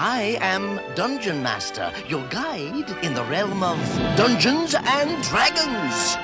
I am Dungeon Master, your guide in the realm of Dungeons and Dragons.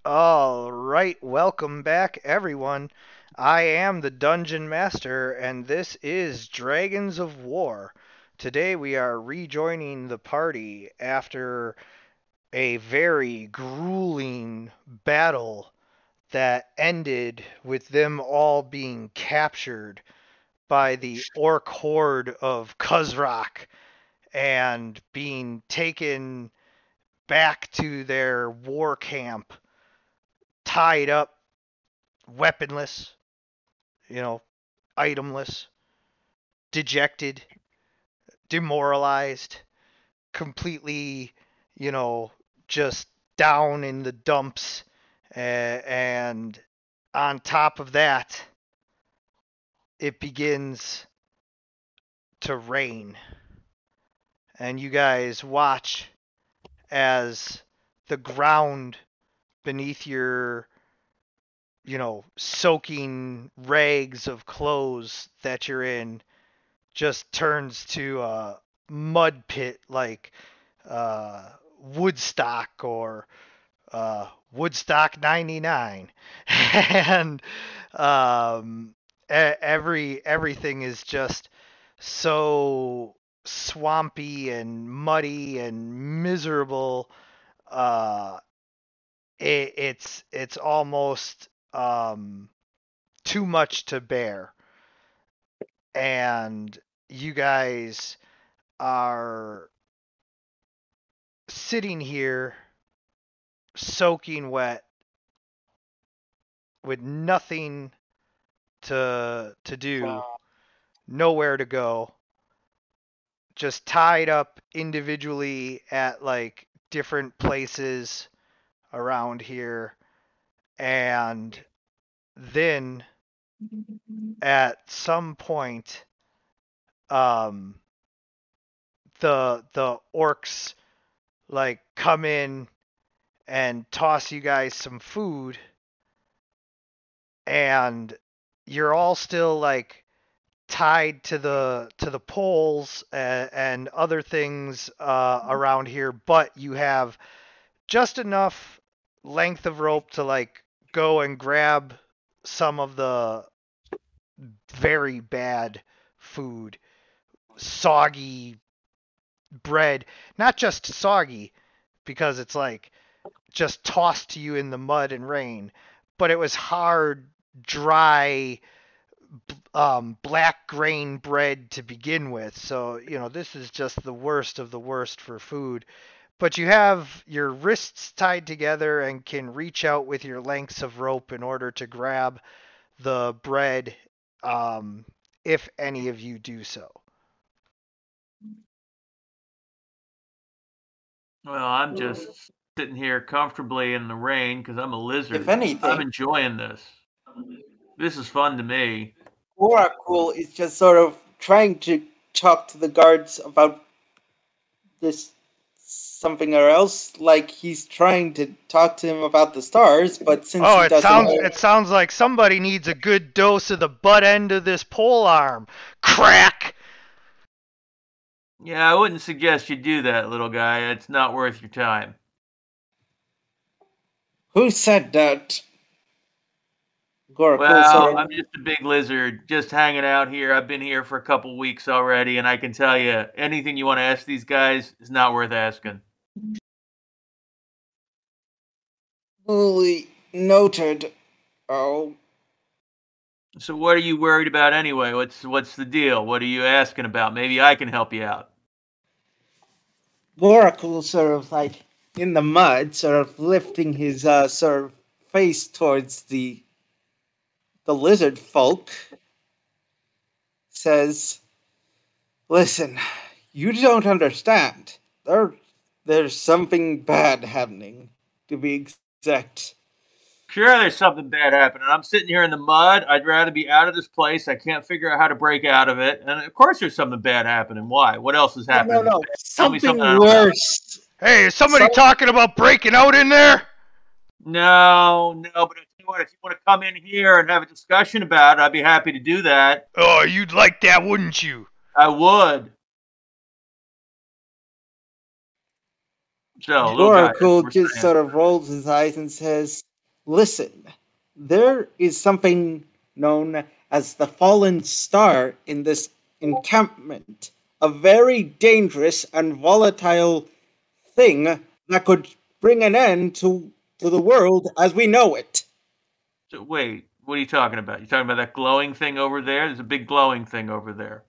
All right, welcome back, everyone. I am the Dungeon Master, and this is Dragons of War. Today we are rejoining the party after a very grueling battle that ended with them all being captured by the orc horde of Kuzrak and being taken back to their war camp, tied up, weaponless, you know, itemless, dejected, demoralized, completely, you know, just down in the dumps. And on top of that, it begins to rain. And you guys watch as the ground beneath your, soaking rags of clothes that you're in just turns to a mud pit like uh, Woodstock or Woodstock 99. And everything is just so swampy and muddy and miserable. Uh, it's almost too much to bear, and you guys are sitting here soaking wet with nothing to do, nowhere to go, just tied up individually at like different places around here. And then at some point, um, the orcs like come in and toss you guys some food, and you're all still like tied to the poles and other things around here, but you have just enough length of rope to like go and grab some of the very bad food, soggy bread, not just soggy because it's like just tossed to you in the mud and rain, but it was hard, dry, black grain bread to begin with. So, this is just the worst of the worst for food. But you have your wrists tied together and can reach out with your lengths of rope in order to grab the bread, if any of you do so. Well, I'm just sitting here comfortably in the rain because I'm a lizard. If anything, I'm enjoying this. This is fun to me. Oracle is just sort of trying to talk to the guards about this something or else. Like he's trying to talk to him about the stars, but since he doesn't it sounds like somebody needs a good dose of the butt end of this pole arm. Crack! Yeah, I wouldn't suggest you do that, little guy. It's not worth your time. Who said that? Well, I'm just a big lizard, just hanging out here. I've been here for a couple weeks already, and I can tell you, anything you want to ask these guys is not worth asking. Fully noted. Oh. So what are you worried about anyway? What's the deal? What are you asking about? Maybe I can help you out. Oracle sort of like in the mud, sort of lifting his sort of face towards the lizard folk, says, "Listen, you don't understand. There's something bad happening, to be exact." Sure, there's something bad happening. I'm sitting here in the mud. I'd rather be out of this place. I can't figure out how to break out of it. And of course there's something bad happening. Why? What else is happening? No. Something worse. Hey, is somebody talking about breaking out in there? No, but I tell you what, if you want to come in here and have a discussion about it, I'd be happy to do that. Oh, you'd like that, wouldn't you? I would. So, Oracle just sort of rolls his eyes and says, "Listen, there is something known as the Fallen Star in this encampment. A very dangerous and volatile thing that could bring an end to the world as we know it." So, wait, what are you talking about? You talking about that glowing thing over there? There's a big glowing thing over there.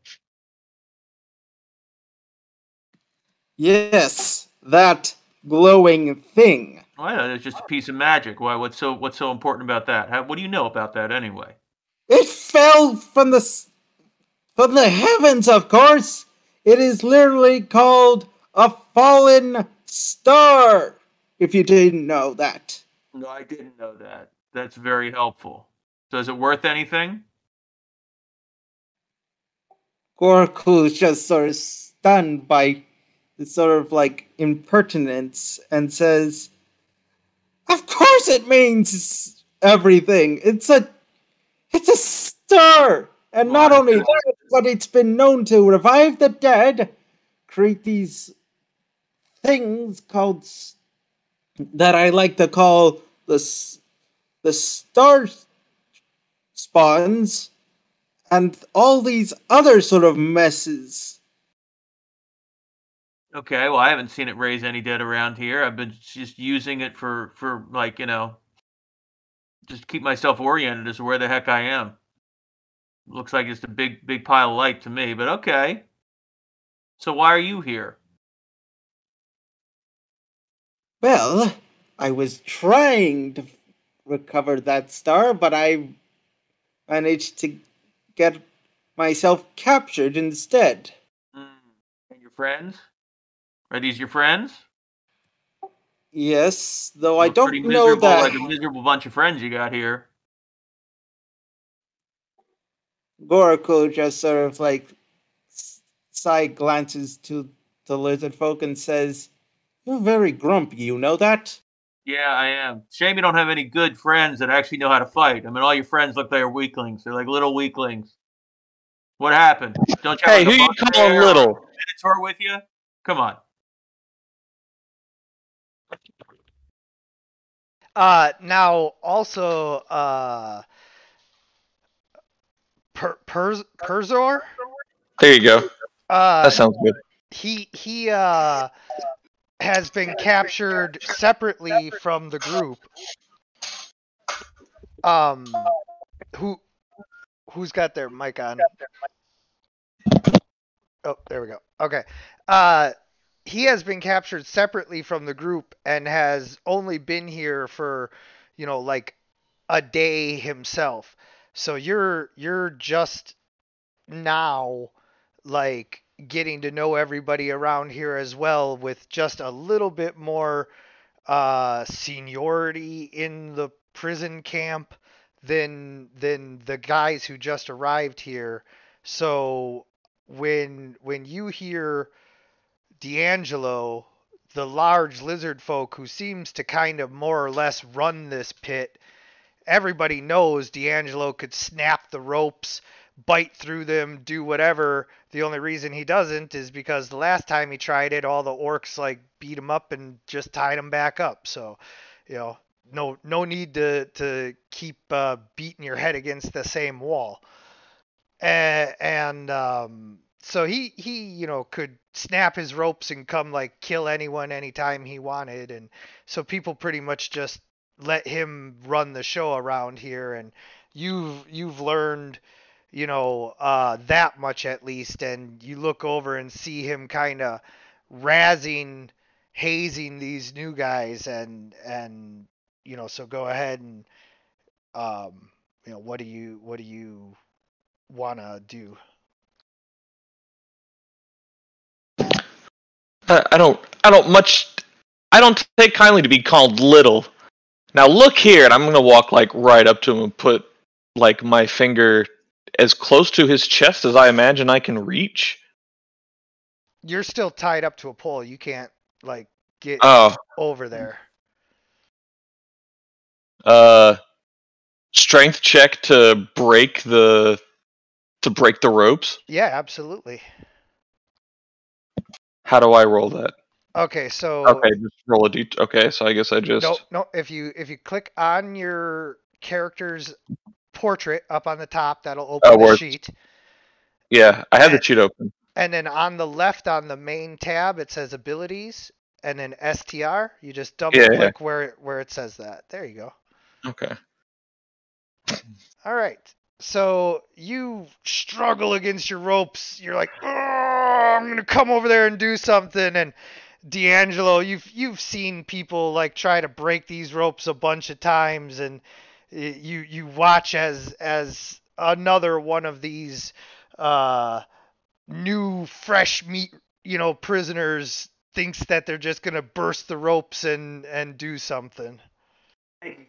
Yes, that glowing thing. Well, it's just a piece of magic. Why? What's so important about that? What do you know about that anyway? It fell from the heavens, of course. It is literally called a fallen star, if you didn't know that. No, I didn't know that. That's very helpful. So is it worth anything? Oracle is just sort of stunned by this sort of like impertinence and says, "Of course it means everything. It's a star. And not only that, but it's been known to revive the dead, create these things called that I like to call the star spawns, and all these other sort of messes." Okay, well, I haven't seen it raise any dead around here. I've been just using it for like, just keep myself oriented as to where the heck I am. Looks like it's a big pile of light to me, but okay. So why are you here? Well, I was trying to recover that star, but I managed to get myself captured instead. And your friends? Are these your friends? Yes, though I don't know that. Like a miserable bunch of friends you got here. Goraku just sort of like Sai glances to the lizard folk and says, "You're very grumpy, you know that?" Yeah, I am. Shame you don't have any good friends that actually know how to fight. I mean, all your friends look like they're weaklings. They're like little weaklings. What happened? Don't you have Hey, like who a you calling bugbear or little? a minotaur with you? Come on. Now also Perzor. There you go. That sounds good. He has been captured separately from the group. Who's got their mic on? Oh, there we go. Okay. He has been captured separately from the group and has only been here for, like a day himself. So you're just now like getting to know everybody around here as well with just a little bit more seniority in the prison camp than the guys who just arrived here. So when you hear D'Angelo, the large lizard folk who seems to kind of more or less run this pit, everybody knows D'Angelo could snap the ropes, bite through them, do whatever. The only reason he doesn't is because the last time he tried it, all the orcs like beat him up and just tied him back up. So, no need to keep beating your head against the same wall. And so he could snap his ropes and come like kill anyone anytime he wanted, and so people pretty much just let him run the show around here. And you've learned that much at least, and you look over and see him kind of hazing these new guys, and so go ahead and what do you want to do? I don't take kindly to be called little. Now look here, and I'm gonna walk like right up to him and put like my finger as close to his chest as I imagine I can reach. You're still tied up to a pole. You can't like get over there. Strength check to break the ropes. Yeah, absolutely. How do I roll that? Okay, so just roll a d. Okay, so I guess I just no. If you click on your character's portrait up on the top, that'll open the sheet. Yeah, I have the sheet open. And then on the left, on the main tab, it says abilities, and then STR. You just double click where it says that. There you go. Okay. All right. So you struggle against your ropes. You're like, oh, I'm gonna come over there and do something. And D'Angelo, you've seen people like try to break these ropes a bunch of times, and you watch as another one of these new fresh meat prisoners thinks that they're just gonna burst the ropes and do something.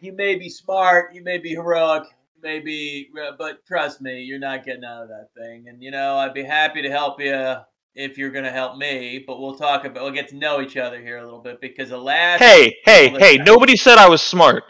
You may be smart, you may be heroic, maybe, but trust me, you're not getting out of that thing. And I'd be happy to help you if you're going to help me. But we'll get to know each other here a little bit, because the last. Hey! Nobody said I was smart.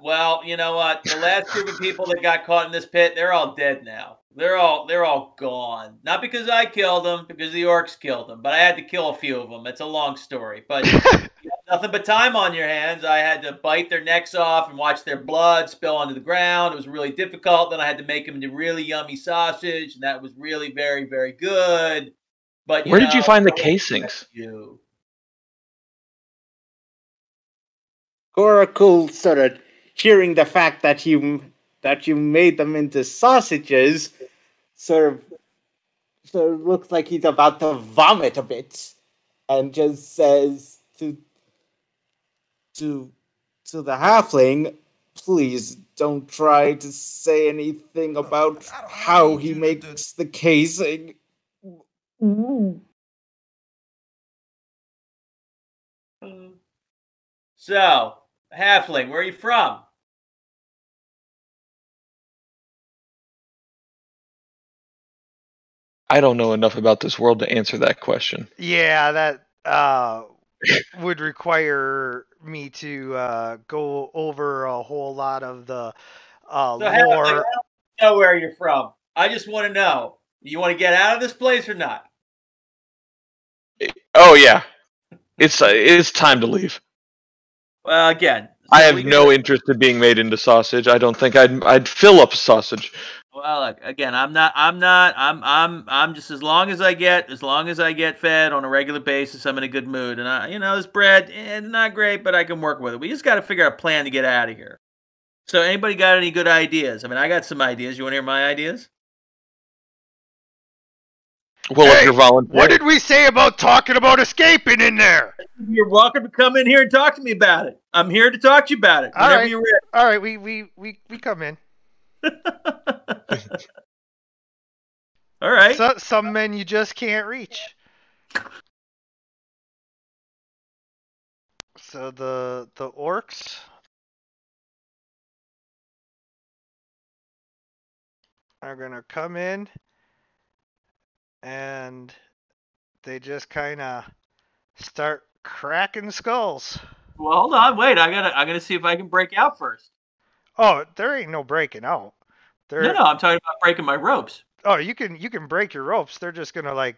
Well, you know what? The last group of people that got caught in this pit, they're all dead now. They're all gone. Not because I killed them, because the orcs killed them. But I had to kill a few of them. It's a long story. But you have nothing but time on your hands. I had to bite their necks off and watch their blood spill onto the ground. It was really difficult. Then I had to make them into really yummy sausage, and that was really very, very good. But where did you find the casings? Gorakul sort of hearing the fact that you made them into sausages, sort of looks like he's about to vomit a bit, and just says to the halfling, "Please don't try to say anything about how he makes the casing." So, halfling, where are you from? I don't know enough about this world to answer that question. Yeah, that would require me to go over a whole lot of the lore. I don't know where you're from. I just want to know. You want to get out of this place or not? Oh yeah, it's time to leave. Well, again, I have no interest in being made into sausage. I don't think I'd fill up a sausage. Well, look, again, I'm just as long as I get fed on a regular basis, I'm in a good mood. And this bread, it's not great, but I can work with it. We just got to figure out a plan to get out of here. So, anybody got any good ideas? I mean, I got some ideas. You want to hear my ideas? Well, if you're volunteering. What did we say about talking about escaping in there? You're welcome to come in here and talk to me about it. I'm here to talk to you about it. Whenever you're ready. All right, we come in. All right. Some men you just can't reach. So the orcs are gonna come in, and they just kind of start cracking skulls. Well, hold on, wait. I gotta see if I can break out first. Oh, there ain't no breaking out. No, I'm talking about breaking my ropes. Oh, you can break your ropes. They're just gonna like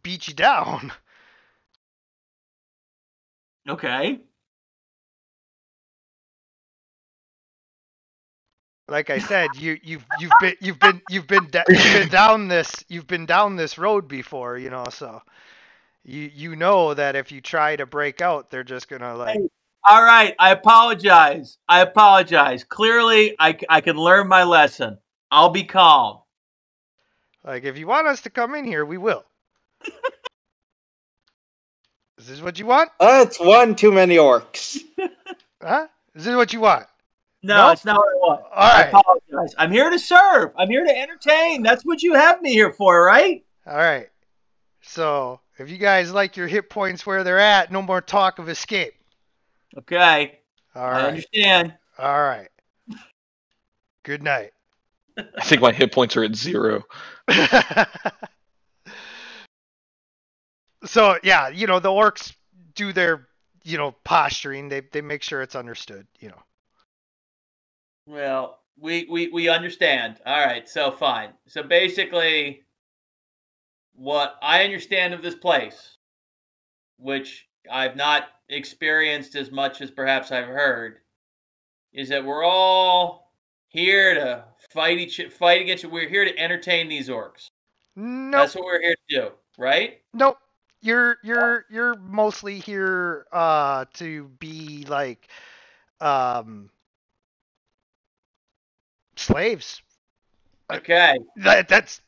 beat you down. Okay. Like I said, you've been down this road before, so you know that if you try to break out, they're just gonna like. Hey, all right, I apologize. Clearly, I can learn my lesson. I'll be calm. Like, if you want us to come in here, we will. Is this what you want? That's one too many orcs. Huh? Is this what you want? No, it's not what I want. All right. I apologize. I'm here to serve. I'm here to entertain. That's what you have me here for, right? All right. So, if you guys like your hit points where they're at, no more talk of escape. Okay. All right. I understand. All right. Good night. I think my hit points are at 0. So, yeah, the orcs do their, posturing. They make sure it's understood, Well, we understand. All right, so fine. So basically, what I understand of this place, which I've not experienced as much as perhaps I've heard, is that we're all here to fight against. We're here to entertain these orcs. Nope. That's what we're here to do, right? Nope. You're mostly here to be like slaves. Okay. That's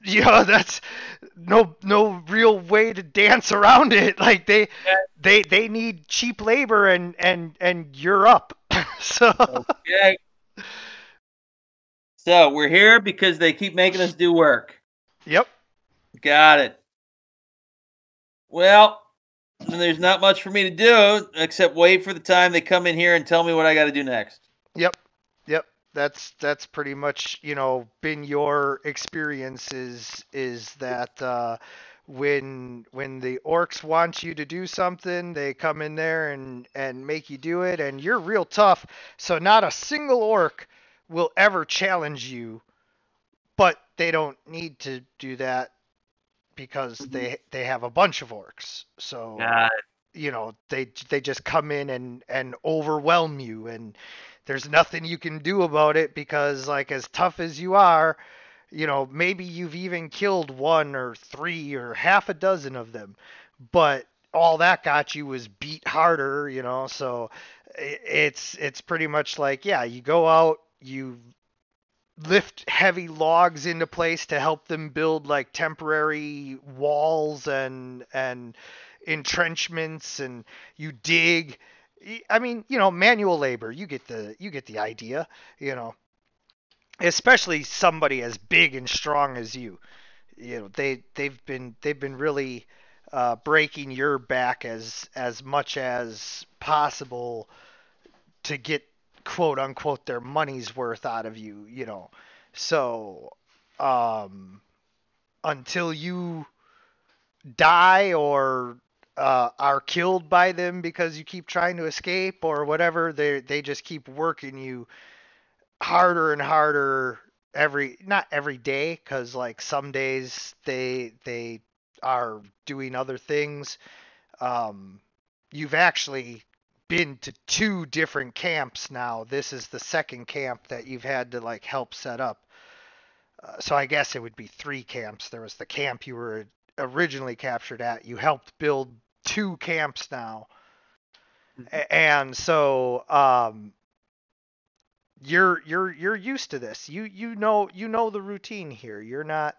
no real way to dance around it. Like they need cheap labor and you're up. So okay. So we're here because they keep making us do work. Yep. Got it. Well, there's not much for me to do except wait for the time they come in here and tell me what I got to do next. Yep. That's pretty much, been your experience is that when the orcs want you to do something, they come in there and make you do it, and you're real tough, so not a single orc will ever challenge you, but they don't need to do that because they have a bunch of orcs. So they just come in and overwhelm you, and there's nothing you can do about it because, like, as tough as you are, maybe you've even killed 1 or 3 or half a dozen of them, but all that got you was beat harder, so it's pretty much like, yeah, you go out, you lift heavy logs into place to help them build like temporary walls and entrenchments, and you dig. I mean, manual labor. You get the idea. Especially somebody as big and strong as you. They've been really breaking your back as much as possible to get, quote unquote, their money's worth out of you. So until you die or are killed by them because you keep trying to escape or whatever. They just keep working you harder and harder not every day, because like some days they are doing other things. um you've actually been to two different camps now. This is the second camp that you've had to like help set up. So I guess it would be three camps. There was the camp you were originally captured at. You helped build two camps now. And so you're used to this. You know the routine here. You're not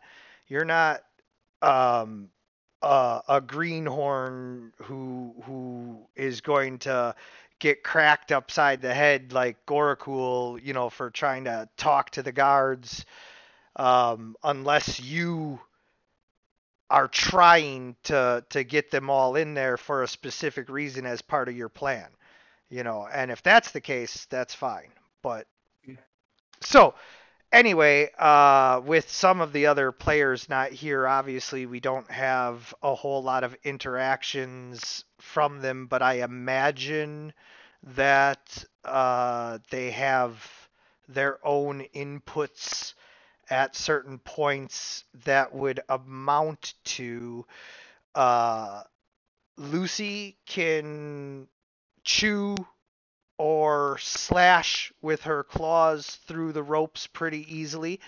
a greenhorn who is going to get cracked upside the head like Gorakul, for trying to talk to the guards, unless you are trying to get them all in there for a specific reason as part of your plan. And if that's the case, that's fine. But so anyway, with some of the other players not here, obviously we don't have a whole lot of interactions from them, but I imagine that they have their own inputs at certain points that would amount to Lucy can chew or slash with her claws through the ropes pretty easily.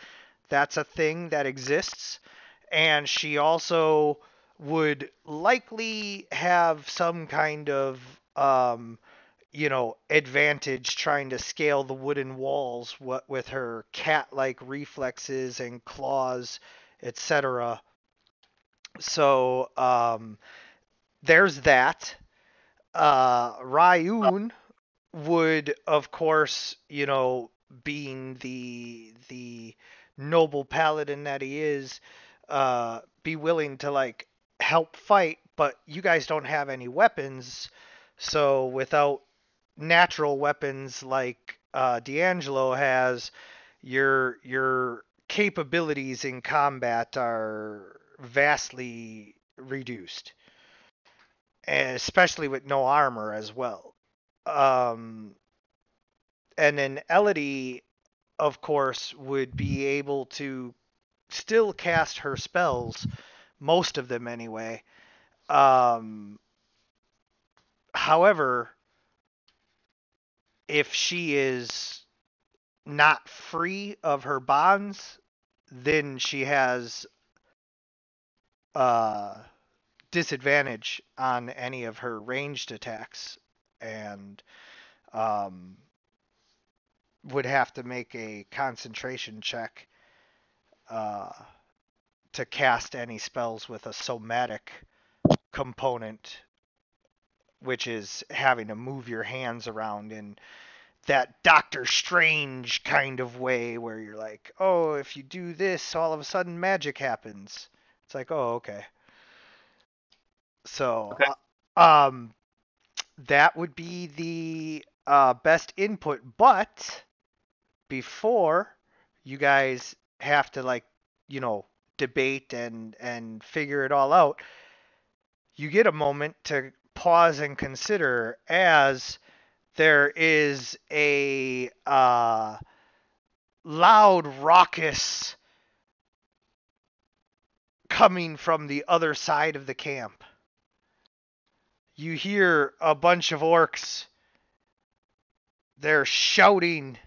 That's a thing that exists. And she also would likely have some kind of advantage trying to scale the wooden walls with her cat-like reflexes and claws, etc. So there's that. Ryun would, of course, being the noble paladin that he is, be willing to like help fight, but you guys don't have any weapons, so without natural weapons like D'Angelo has, your capabilities in combat are vastly reduced, and especially with no armor as well. And then Elodie, of course, would be able to still cast her spells, most of them anyway. However, if she is not free of her bonds, then she has disadvantage on any of her ranged attacks, and would have to make a concentration check to cast any spells with a somatic component, which is having to move your hands around in that Doctor Strange kind of way where you're like, oh, if you do this, all of a sudden magic happens. It's like, oh, okay. So, that would be the best input, but before you guys have to like, debate and figure it all out, you get a moment to pause and consider, as there is a loud raucous coming from the other side of the camp. You hear a bunch of orcs. They're shouting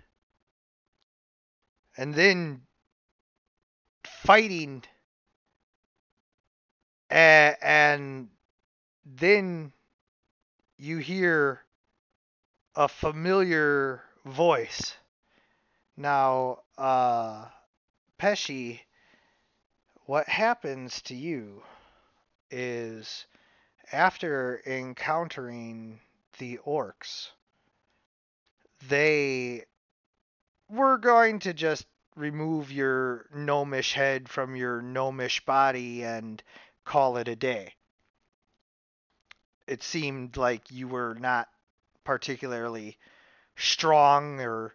and then fighting, and then you hear a familiar voice. Now, Pesci, what happens to you is, after encountering the orcs, they were going to just remove your gnomish head from your gnomish body and call it a day. It seemed like you were not particularly strong or,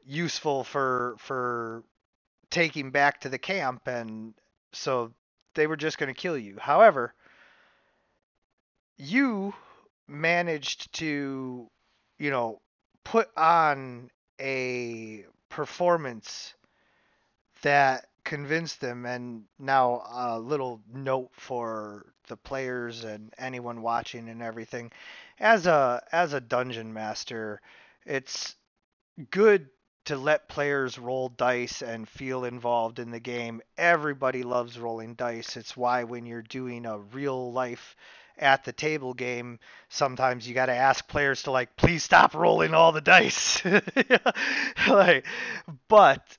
useful for taking back to the camp, and so they were just going to kill you. However, you managed to, put on a performance that convinced them. And now a little note for the players and anyone watching and everything. As a dungeon master, it's good to let players roll dice and feel involved in the game. Everybody loves rolling dice. It's why when you're doing a real life at the table game, sometimes you got to ask players to please stop rolling all the dice. like, but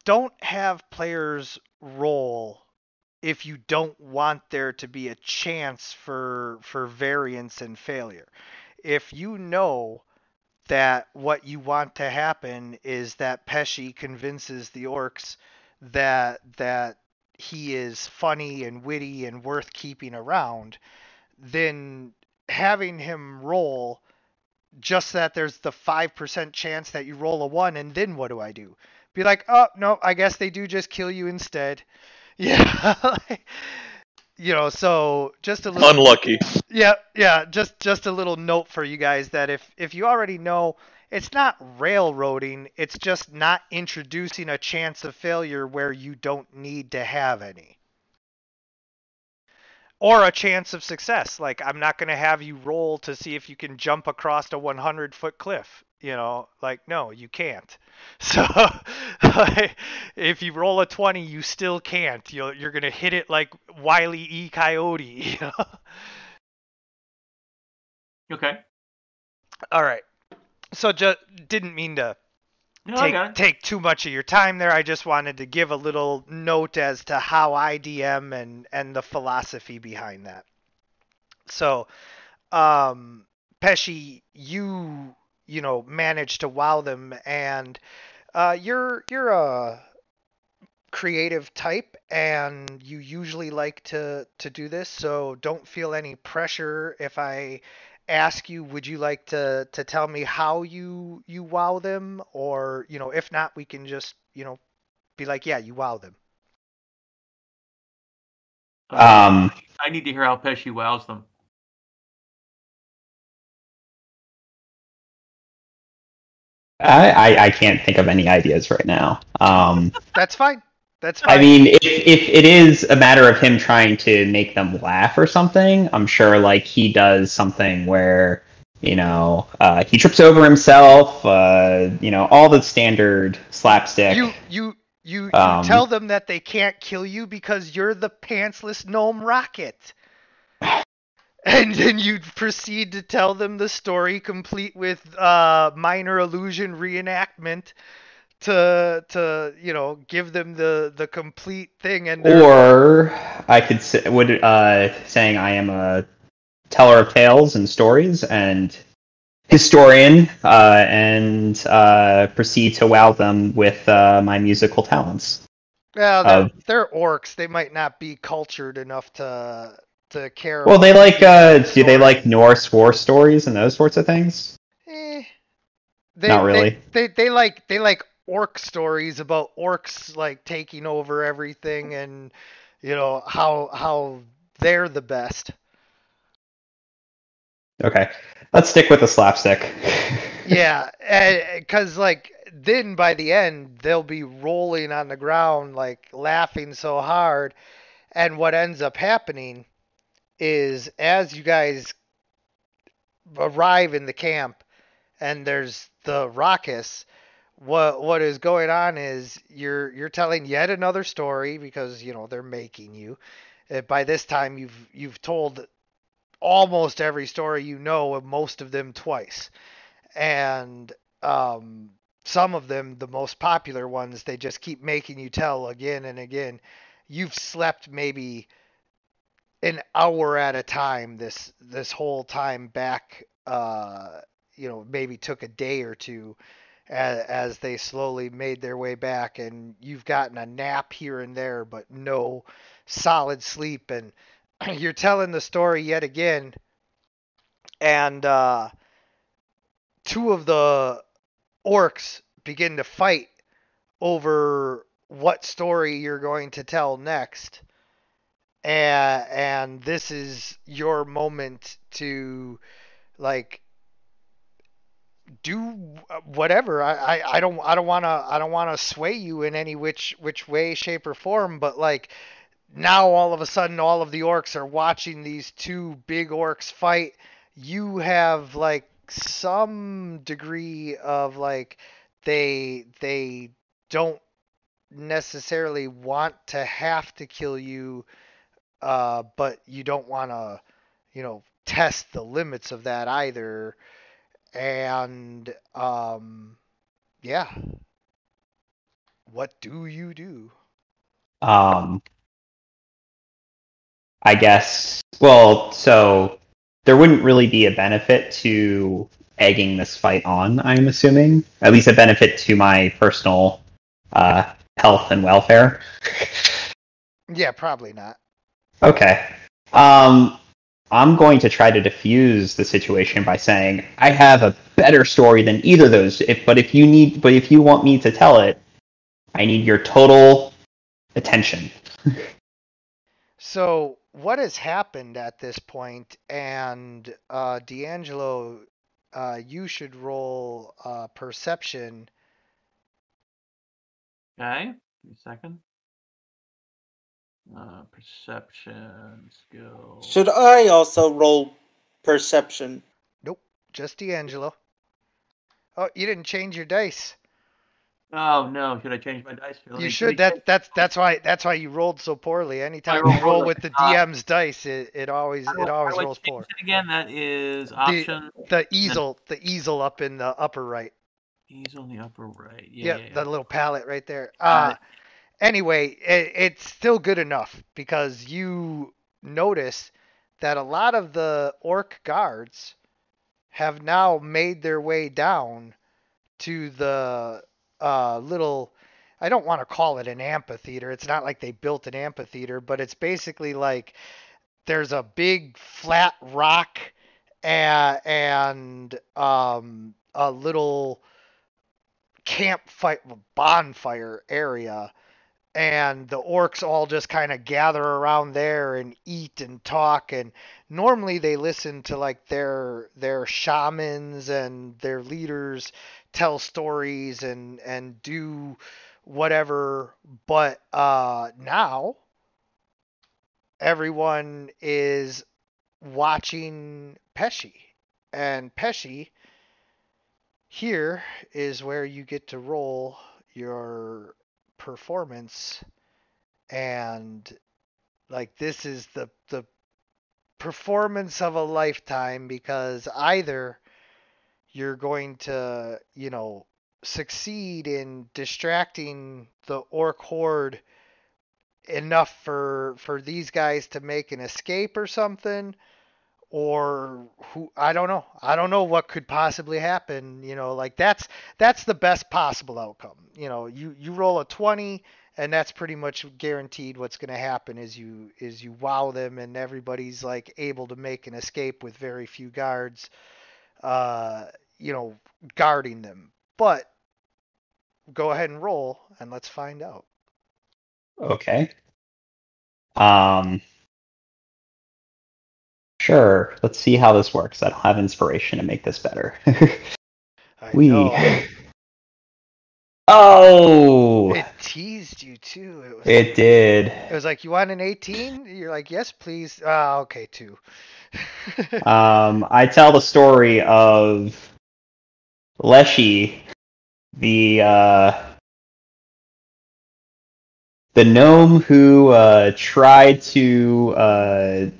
don't have players roll if you don't want there to be a chance for variance and failure. If you know that what you want to happen is that Pesci convinces the orcs that he is funny and witty and worth keeping around, then having him roll just that there's the 5% chance that you roll a 1, and then what do I do? Be like, oh, no, I guess they do just kill you instead. Yeah. So just a little Unlucky. Yeah, just a little note for you guys that if you already know, it's not railroading, it's just not introducing a chance of failure where you don't need to have any. Or a chance of success. Like, I'm not going to have you roll to see if you can jump across a 100-foot cliff. No, you can't. So, if you roll a 20, you still can't. You're going to hit it like Wile E. Coyote. Okay. All right. So, just didn't mean to No, I got it. take too much of your time there. I just wanted to give a little note as to how I DM and the philosophy behind that. So, Pesci, you managed to wow them, and you're a creative type, and you usually like to do this. So don't feel any pressure if I ask you, would you like to tell me how you wow them? Or if not, we can just be like, yeah, you wow them. I need to hear how Pesci wows them. I can't think of any ideas right now. That's fine. That's fine. I mean, if it is a matter of him trying to make them laugh or something, I'm sure he does something where he trips over himself. All the standard slapstick. You tell them that they can't kill you because you're the pantsless gnome Rocket. And then you proceed to tell them the story complete with minor illusion reenactment to give them the complete thing. Or I could saying I am a teller of tales and stories and historian, and proceed to wow them with my musical talents. Well, they're orcs. They might not be cultured enough to care. Well, they do they like Norse war stories and those sorts of things? Not really. They like orc stories about orcs taking over everything, and how they're the best. Okay, let's stick with the slapstick. Yeah, because then by the end they'll be rolling on the ground laughing so hard, and what ends up happening is as you guys arrive in the camp and there's the raucous, what is going on is you're telling yet another story because they're making you. By this time you've told almost every story most of them twice, and some of them, the most popular ones, they just keep making you tell again and again. You've slept maybe an hour at a time this whole time back. Maybe took a day or two as they slowly made their way back, and you've gotten a nap here and there, but no solid sleep. And you're telling the story yet again, and two of the orcs begin to fight over what story you're going to tell next, and this is your moment to like do whatever. I don't want to sway you in any which way, shape, or form, but like now all of a sudden all of the orcs are watching these two big orcs fight. You have like some degree of like they don't necessarily want to have to kill you, but you don't want to, test the limits of that either. And yeah, what do you do? I guess. Well, so there wouldn't really be a benefit to egging this fight on, I'm assuming. At least a benefit to my personal health and welfare. Yeah, probably not. Okay. I'm going to try to diffuse the situation by saying I have a better story than either of those. But if you want me to tell it, I need your total attention. So what has happened at this point? And D'Angelo, you should roll perception. Okay, give me a second. Perception skill. Should I also roll perception? Nope, just D'Angelo. Oh, you didn't change your dice. Oh no! Should I change my dice? You should. That's why you rolled so poorly. Anytime you roll with the DM's dice, it always rolls poor. Again, that is option. The easel up in the upper right. Easel in the upper right. Yeah. The little palette right there. Anyway, it's still good enough because you notice that a lot of the orc guards have now made their way down to the little, I don't want to call it an amphitheater. It's not like they built an amphitheater, but it's basically like there's a big flat rock and a little bonfire area. And the orcs all just kind of gather around there and eat and talk. And normally they listen to like their shamans and their leaders tell stories and do whatever. But now everyone is watching Pesci. And Pesci, here is where you get to roll your performance, and like this is the performance of a lifetime, because either you're going to succeed in distracting the orc horde enough for these guys to make an escape or something, or I don't know what could possibly happen. Like that's the best possible outcome. You roll a 20 and that's pretty much guaranteed. What's going to happen is you wow them and everybody's like able to make an escape with very few guards guarding them. But go ahead and roll and let's find out. Okay. Sure. Let's see how this works. I don't have inspiration to make this better. I know. Oh! It teased you too. It did. It was like, you want an 18? You're like, yes, please. Okay, 2. I tell the story of Leshy, the gnome who tried to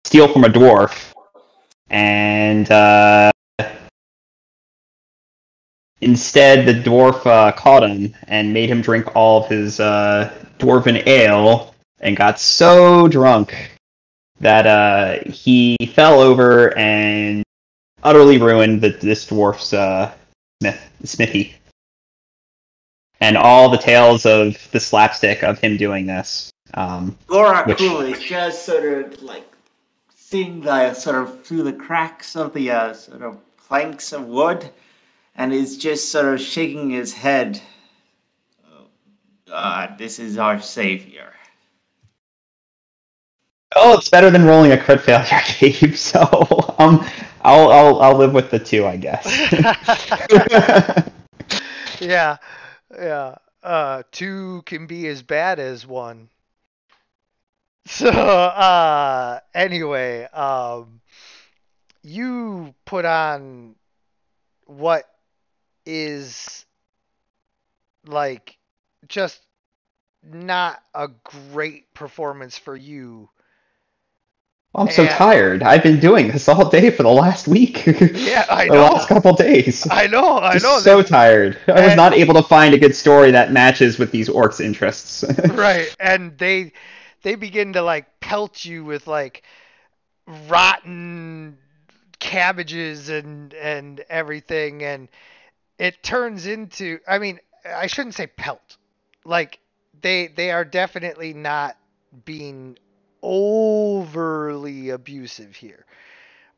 steal from a dwarf, and instead the dwarf caught him and made him drink all of his dwarven ale, and got so drunk that he fell over and utterly ruined this dwarf's smithy. And all the tales of the slapstick of him doing this. Goraku is just sort of like seeing the sort of through the cracks of the sort of planks of wood, and is just sort of shaking his head. Oh, God, this is our savior. Oh, it's better than rolling a crit failure, Gabe. So I'll live with the 2, I guess. Yeah, yeah. 2 can be as bad as 1. So, anyway, you put on what is like just not a great performance for you. I'm so And tired. I've been doing this all day for the last week. yeah, I The know. last couple days. I know. Just so That, tired. I was not able to find a good story that matches with these orcs' interests. right, and they begin to like pelt you with like rotten cabbages and everything, and it turns into, I mean, I shouldn't say pelt. Like they are definitely not being overly abusive here.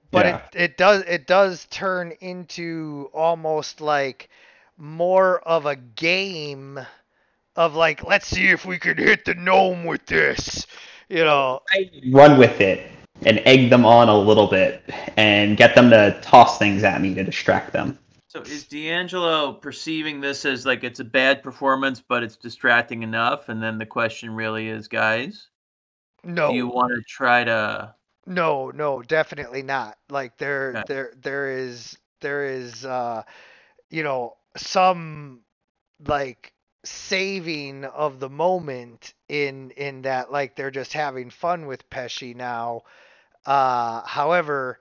But Yeah. it does turn into almost like more of a game of like, let's see if we can hit the gnome with this. You know. I run with it and egg them on a little bit and get them to toss things at me to distract them. So is D'Angelo perceiving this as like it's a bad performance, but it's distracting enough? And then the question really is, guys, do you No. want to try to? No, definitely not. Like Okay. there is you know, some like saving of the moment in that, like they're just having fun with Pesci now. However,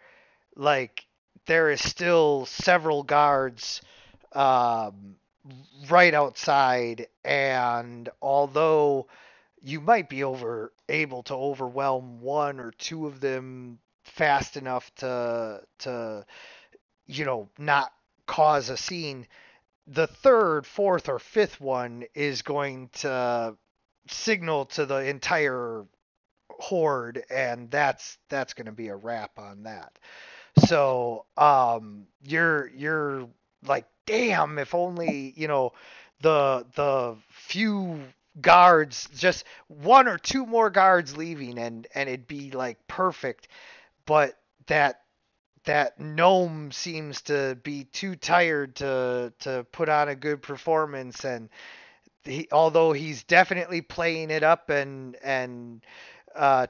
like there is still several guards um right outside, and although you might be able to overwhelm 1 or 2 of them fast enough to not cause a scene, the third, fourth, or fifth one is going to signal to the entire horde, and that's going to be a wrap on that. So you're like, damn, if only the few guards, just 1 or 2 more guards leaving, and it'd be like perfect. But that gnome seems to be too tired to put on a good performance, and although he's definitely playing it up and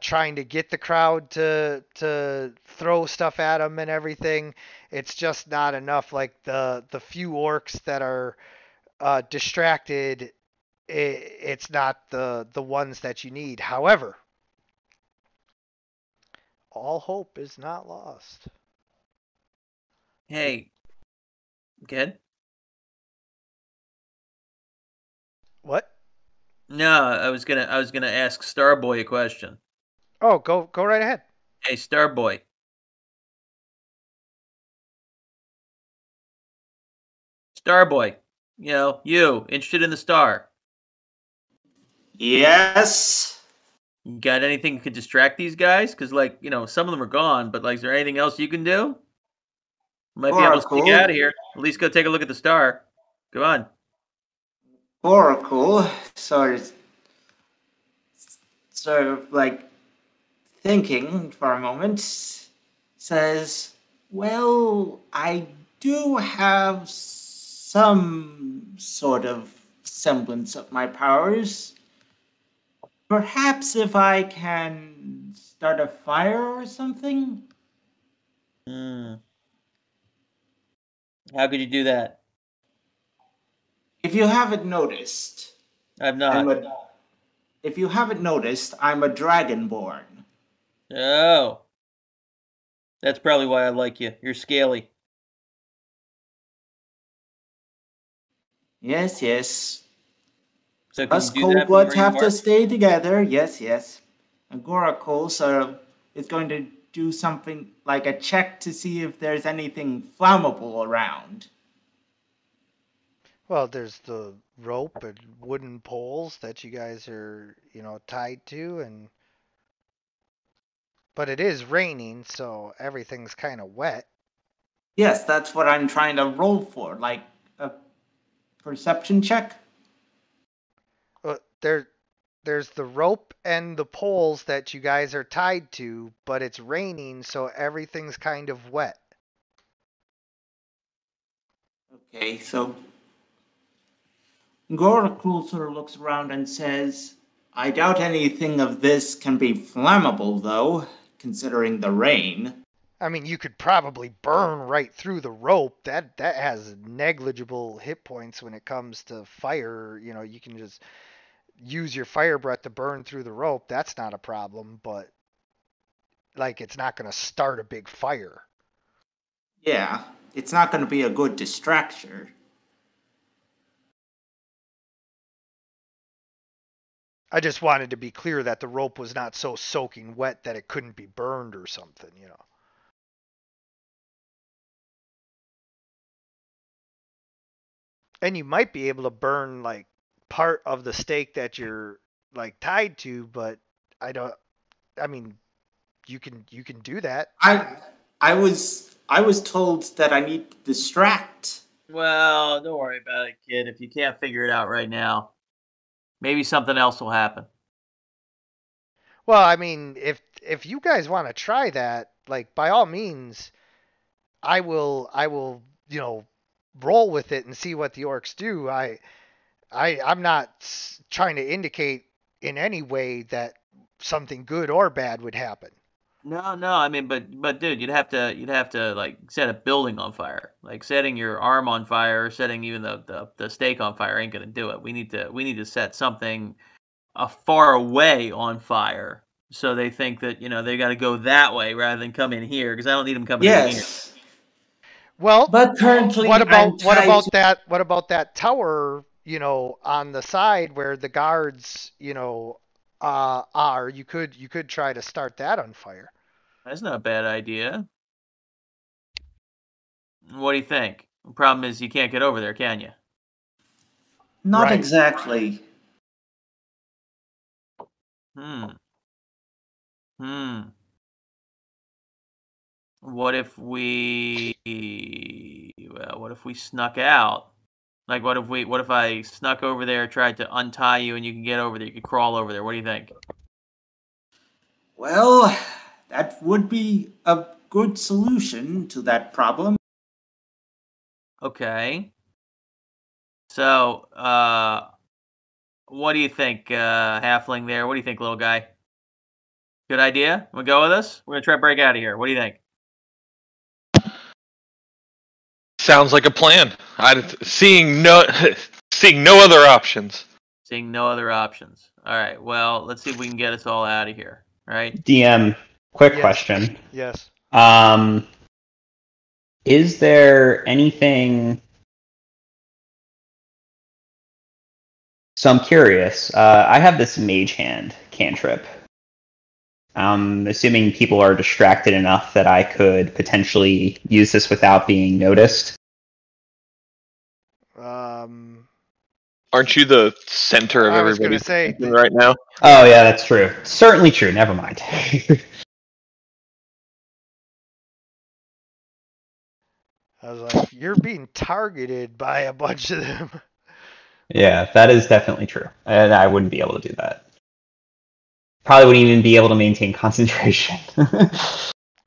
trying to get the crowd to throw stuff at him and everything, it's just not enough. Like the few orcs that are distracted, it's not the ones that you need. However, all hope is not lost. Hey, good. What? No, I was gonna ask Starboy a question. Oh, go right ahead. Hey, Starboy. Starboy, you interested in the star? Yes. You got anything that could distract these guys? Because some of them are gone, but like, is there anything else you can do? Might be able to sneak Oracle. out of here. At least go take a look at the star. Go on. Oracle sort of like thinking for a moment, says, "Well, I do have some sort of semblance of my powers. Perhaps if I can start a fire or something?" Hmm. How could you do that? If you haven't noticed, I've I'm not. a if you haven't noticed, I'm a dragonborn. Oh, that's probably why I like you. You're scaly. Yes, yes. So can you Us do that cold from bloods where you have to are? stay together. Yes, yes. Agoracle sort of is going to do something like a check to see if there's anything flammable around. Well, there's the rope and wooden poles that you guys are, tied to, and but it is raining, so everything's kind of wet. Yes, that's what I'm trying to roll for, like a perception check. There's the rope and the poles that you guys are tied to, but it's raining, so everything's kind of wet. Okay, so Gorakul sort of looks around and says, I doubt anything of this can be flammable, though, considering the rain. I mean, you could probably burn right through the rope. That has negligible hit points when it comes to fire. You know, you can just use your fire breath to burn through the rope. That's not a problem, but like it's not going to start a big fire. Yeah, it's not going to be a good distraction. I just wanted to be clear that the rope was not so soaking wet that it couldn't be burned or something, you know. And you might be able to burn like part of the stake that you're like tied to, but I mean you can do that. I was told that I need to distract. Well, don't worry about it, kid. If you can't figure it out right now, maybe something else will happen. Well, I mean, if you guys want to try that, like by all means, I will, you know, roll with it and see what the orcs do. I'm not trying to indicate in any way that something good or bad would happen. No. I mean, but dude, you'd have to like set a building on fire. Like setting your arm on fire, or setting even the stake on fire ain't gonna do it. We need to set something far away on fire, so they think that they got to go that way rather than come in here. Because I don't need them coming in here. Yes. Well, But currently, what about that? what about that tower, you know, on the side where the guards, you know, are? You could try to start that on fire. That's not a bad idea. What do you think? The problem is you can't get over there, can you? Not Right. exactly. What if we snuck out? Like what if I snuck over there, tried to untie you, and you can get over there, you could crawl over there. What do you think? Well, that would be a good solution to that problem. Okay. So, what do you think, halfling there? What do you think, little guy? Good idea? Wanna go with us? We're gonna try to break out of here. What do you think? Sounds like a plan. Seeing no other options. Seeing no other options. All right. Well, let's see if we can get us all out of here. Right? DM, quick Yes. question. Yes. Is there anything? So I'm curious. I have this mage hand cantrip. I'm assuming people are distracted enough that I could potentially use this without being noticed. Aren't you the center of I was everybody's gonna say attention right now? Oh yeah, that's true. Certainly true. Never mind. I was like, you're being targeted by a bunch of them. Yeah, that is definitely true. And I wouldn't be able to do that. Probably wouldn't even be able to maintain concentration.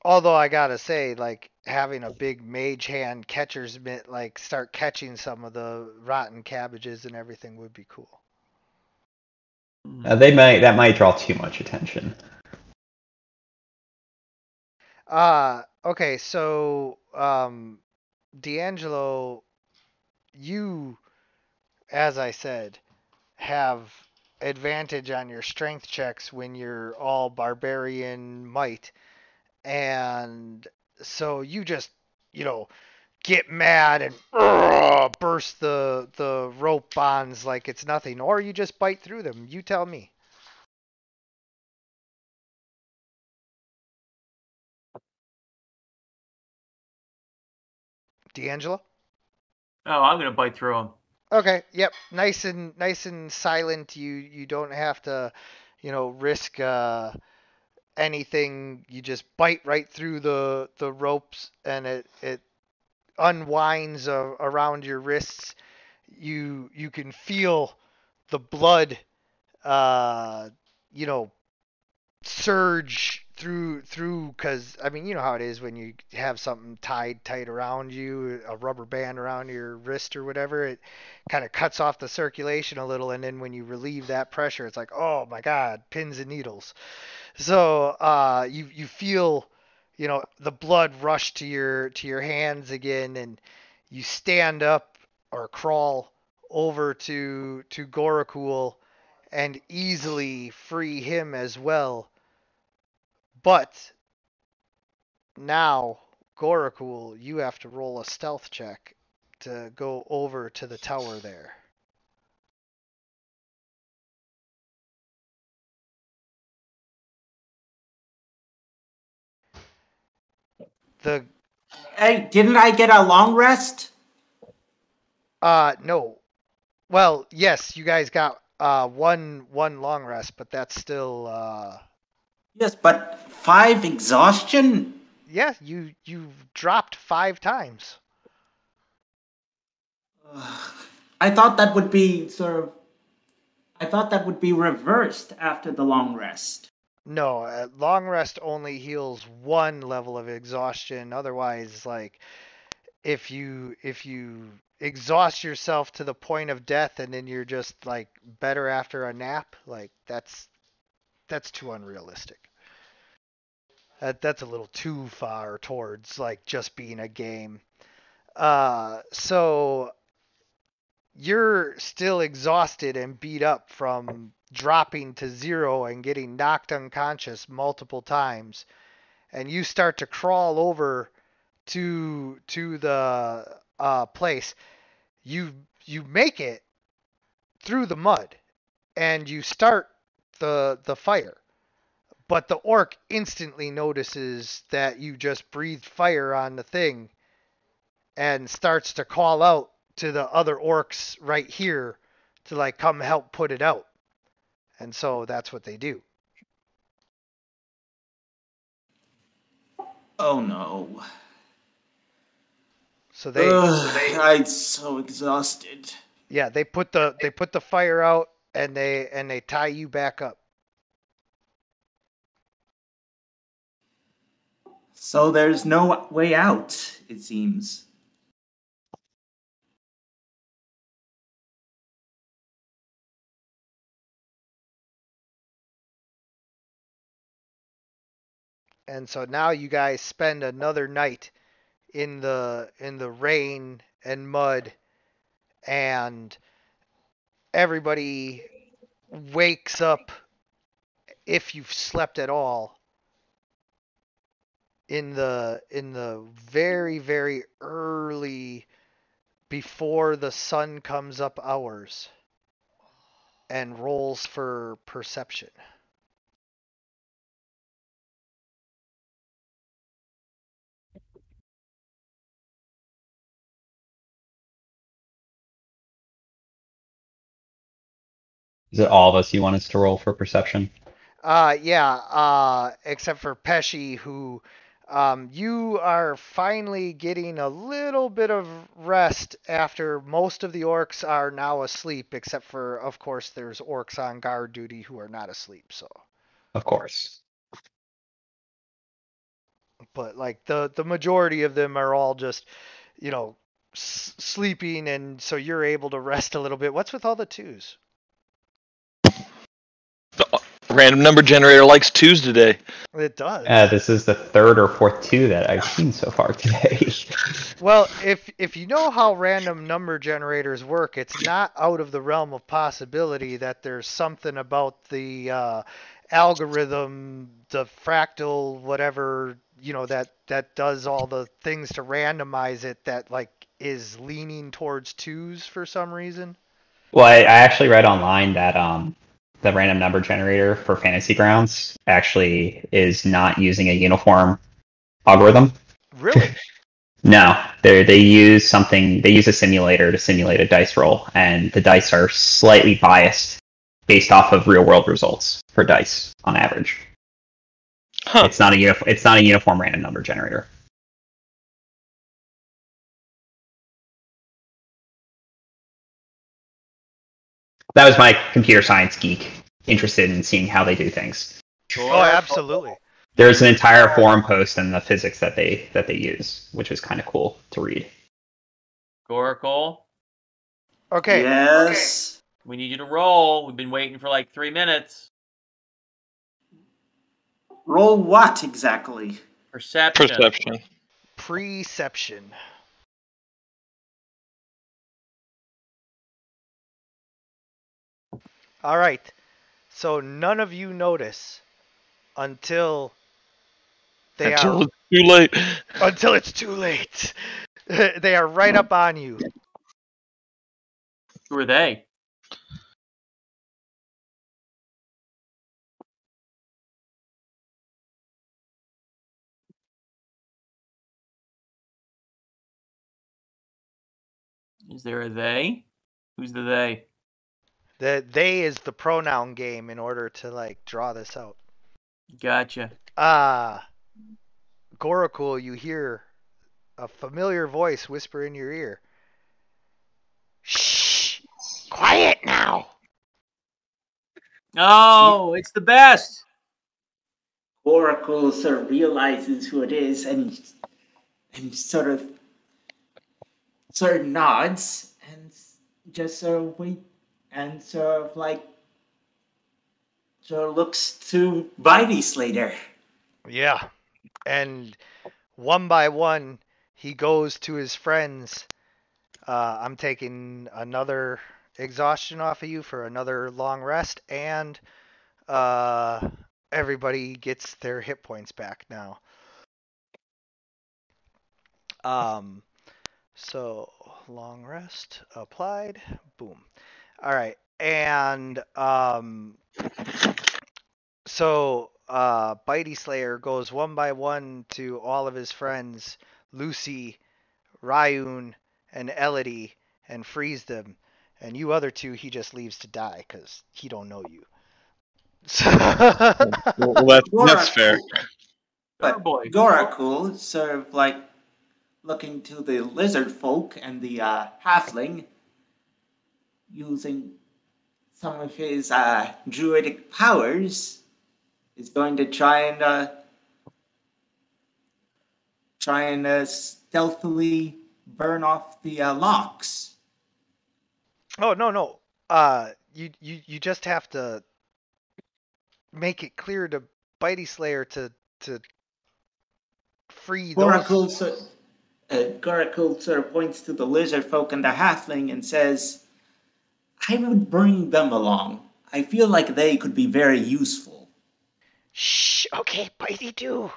Although I gotta say, like having a big mage hand catcher's mitt, like start catching some of the rotten cabbages and everything would be cool. That might draw too much attention. Okay, so D'Angelo, you, as I said, have advantage on your strength checks when you're all barbarian might. And so you just, you know, get mad and burst the rope bonds like it's nothing, or you just bite through them. You tell me. D'Angelo? Oh, I'm gonna bite through them. Okay, yep. Nice and silent. You don't have to, you know, risk anything. You just bite right through the ropes and it unwinds around your wrists, you can feel the blood, you know, surge through because I mean you know how it is when you have something tied tight around you, a rubber band around your wrist or whatever. It kind of cuts off the circulation a little, and then when you relieve that pressure, it's like, oh my god, pins and needles. So you feel, you know, the blood rush to your hands again, and you stand up or crawl over to Gorakul and easily free him as well. But now, Gorakul, you have to roll a stealth check to go over to the tower there. Hey, didn't I get a long rest? No. Well, yes, you guys got one long rest, but that's still Yes, but 5 exhaustion? yeah, you dropped 5 times. I thought that would be reversed after the long rest. No, long rest only heals 1 level of exhaustion. Otherwise, like if you exhaust yourself to the point of death and then you're just like better after a nap, like that's too unrealistic. That's a little too far towards like just being a game. So you're still exhausted and beat up from dropping to 0 and getting knocked unconscious multiple times, and you start to crawl over to the place. You make it through the mud and you start the fire. But the orc instantly notices that you just breathed fire on the thing and starts to call out to the other orcs right here to like come help put it out. And so that's what they do. Oh no. So they I'm so exhausted. yeah, they put the fire out and they tie you back up. So there's no way out, it seems. And so now you guys spend another night in the rain and mud, and everybody wakes up, if you've slept at all, in the very, very early, before the sun comes up hours, and rolls for perception. Is it all of us you want us to roll for perception? Yeah, except for Pesci, who you are finally getting a little bit of rest after most of the orcs are now asleep, except for, of course, there's orcs on guard duty who are not asleep, so. Of course. But, like, the majority of them are all just, you know, sleeping, and so you're able to rest a little bit. What's with all the 2s? The random number generator likes 2s today. It does. This is the 3rd or 4th 2 that I've seen so far today. Well, if you know how random number generators work, it's not out of the realm of possibility that there's something about the algorithm, the fractal, whatever, you know, that does all the things to randomize it, that like is leaning towards 2s for some reason. Well, I actually read online that the random number generator for Fantasy Grounds actually is not using a uniform algorithm. Really? No, they use something. They use a simulator to simulate a dice roll, and the dice are slightly biased based off of real world results for dice on average. Huh. It's not a uniform random number generator. That was my computer science geek interested in seeing how they do things. Oh, absolutely. There's an entire forum post on the physics that they use, which was kind of cool to read. Goracle, Okay. Yes. we need you to roll. We've been waiting for like 3 minutes. Roll what exactly? Perception. Perception. Perception. All right. So none of you notice until they Until are it's too late. until it's too late. They are right up on you. Who are they? Is there a they? Who's the they? The they is the pronoun game in order to like draw this out. Gotcha. Gorakul, you hear a familiar voice whisper in your ear. Shh! Quiet now! Oh, it's the best. Oracle sort of realizes who it is and sort of nods and just sort of wait and sort of looks to Bitey Slater. Yeah. And one by one, he goes to his friends. I'm taking another exhaustion off of you for another long rest, and everybody gets their hit points back now. So long rest applied. Boom. All right, and so Bitey Slayer goes one by one to all of his friends, Lucy, Ryun, and Elodie, and frees them. And you other two, he just leaves to die because he don't know you. Well, that's fair. But Boy. Gorakul sort of looking to the lizard folk and the halfling, using some of his druidic powers, is going to try and stealthily burn off the locks. Oh no. You just have to make it clear to Bitey Slayer to free Gorakul those. Gorakul sort of points to the lizard folk and the halfling and says, I would bring them along. I feel like they could be very useful. Shh. Okay, Bitey, do.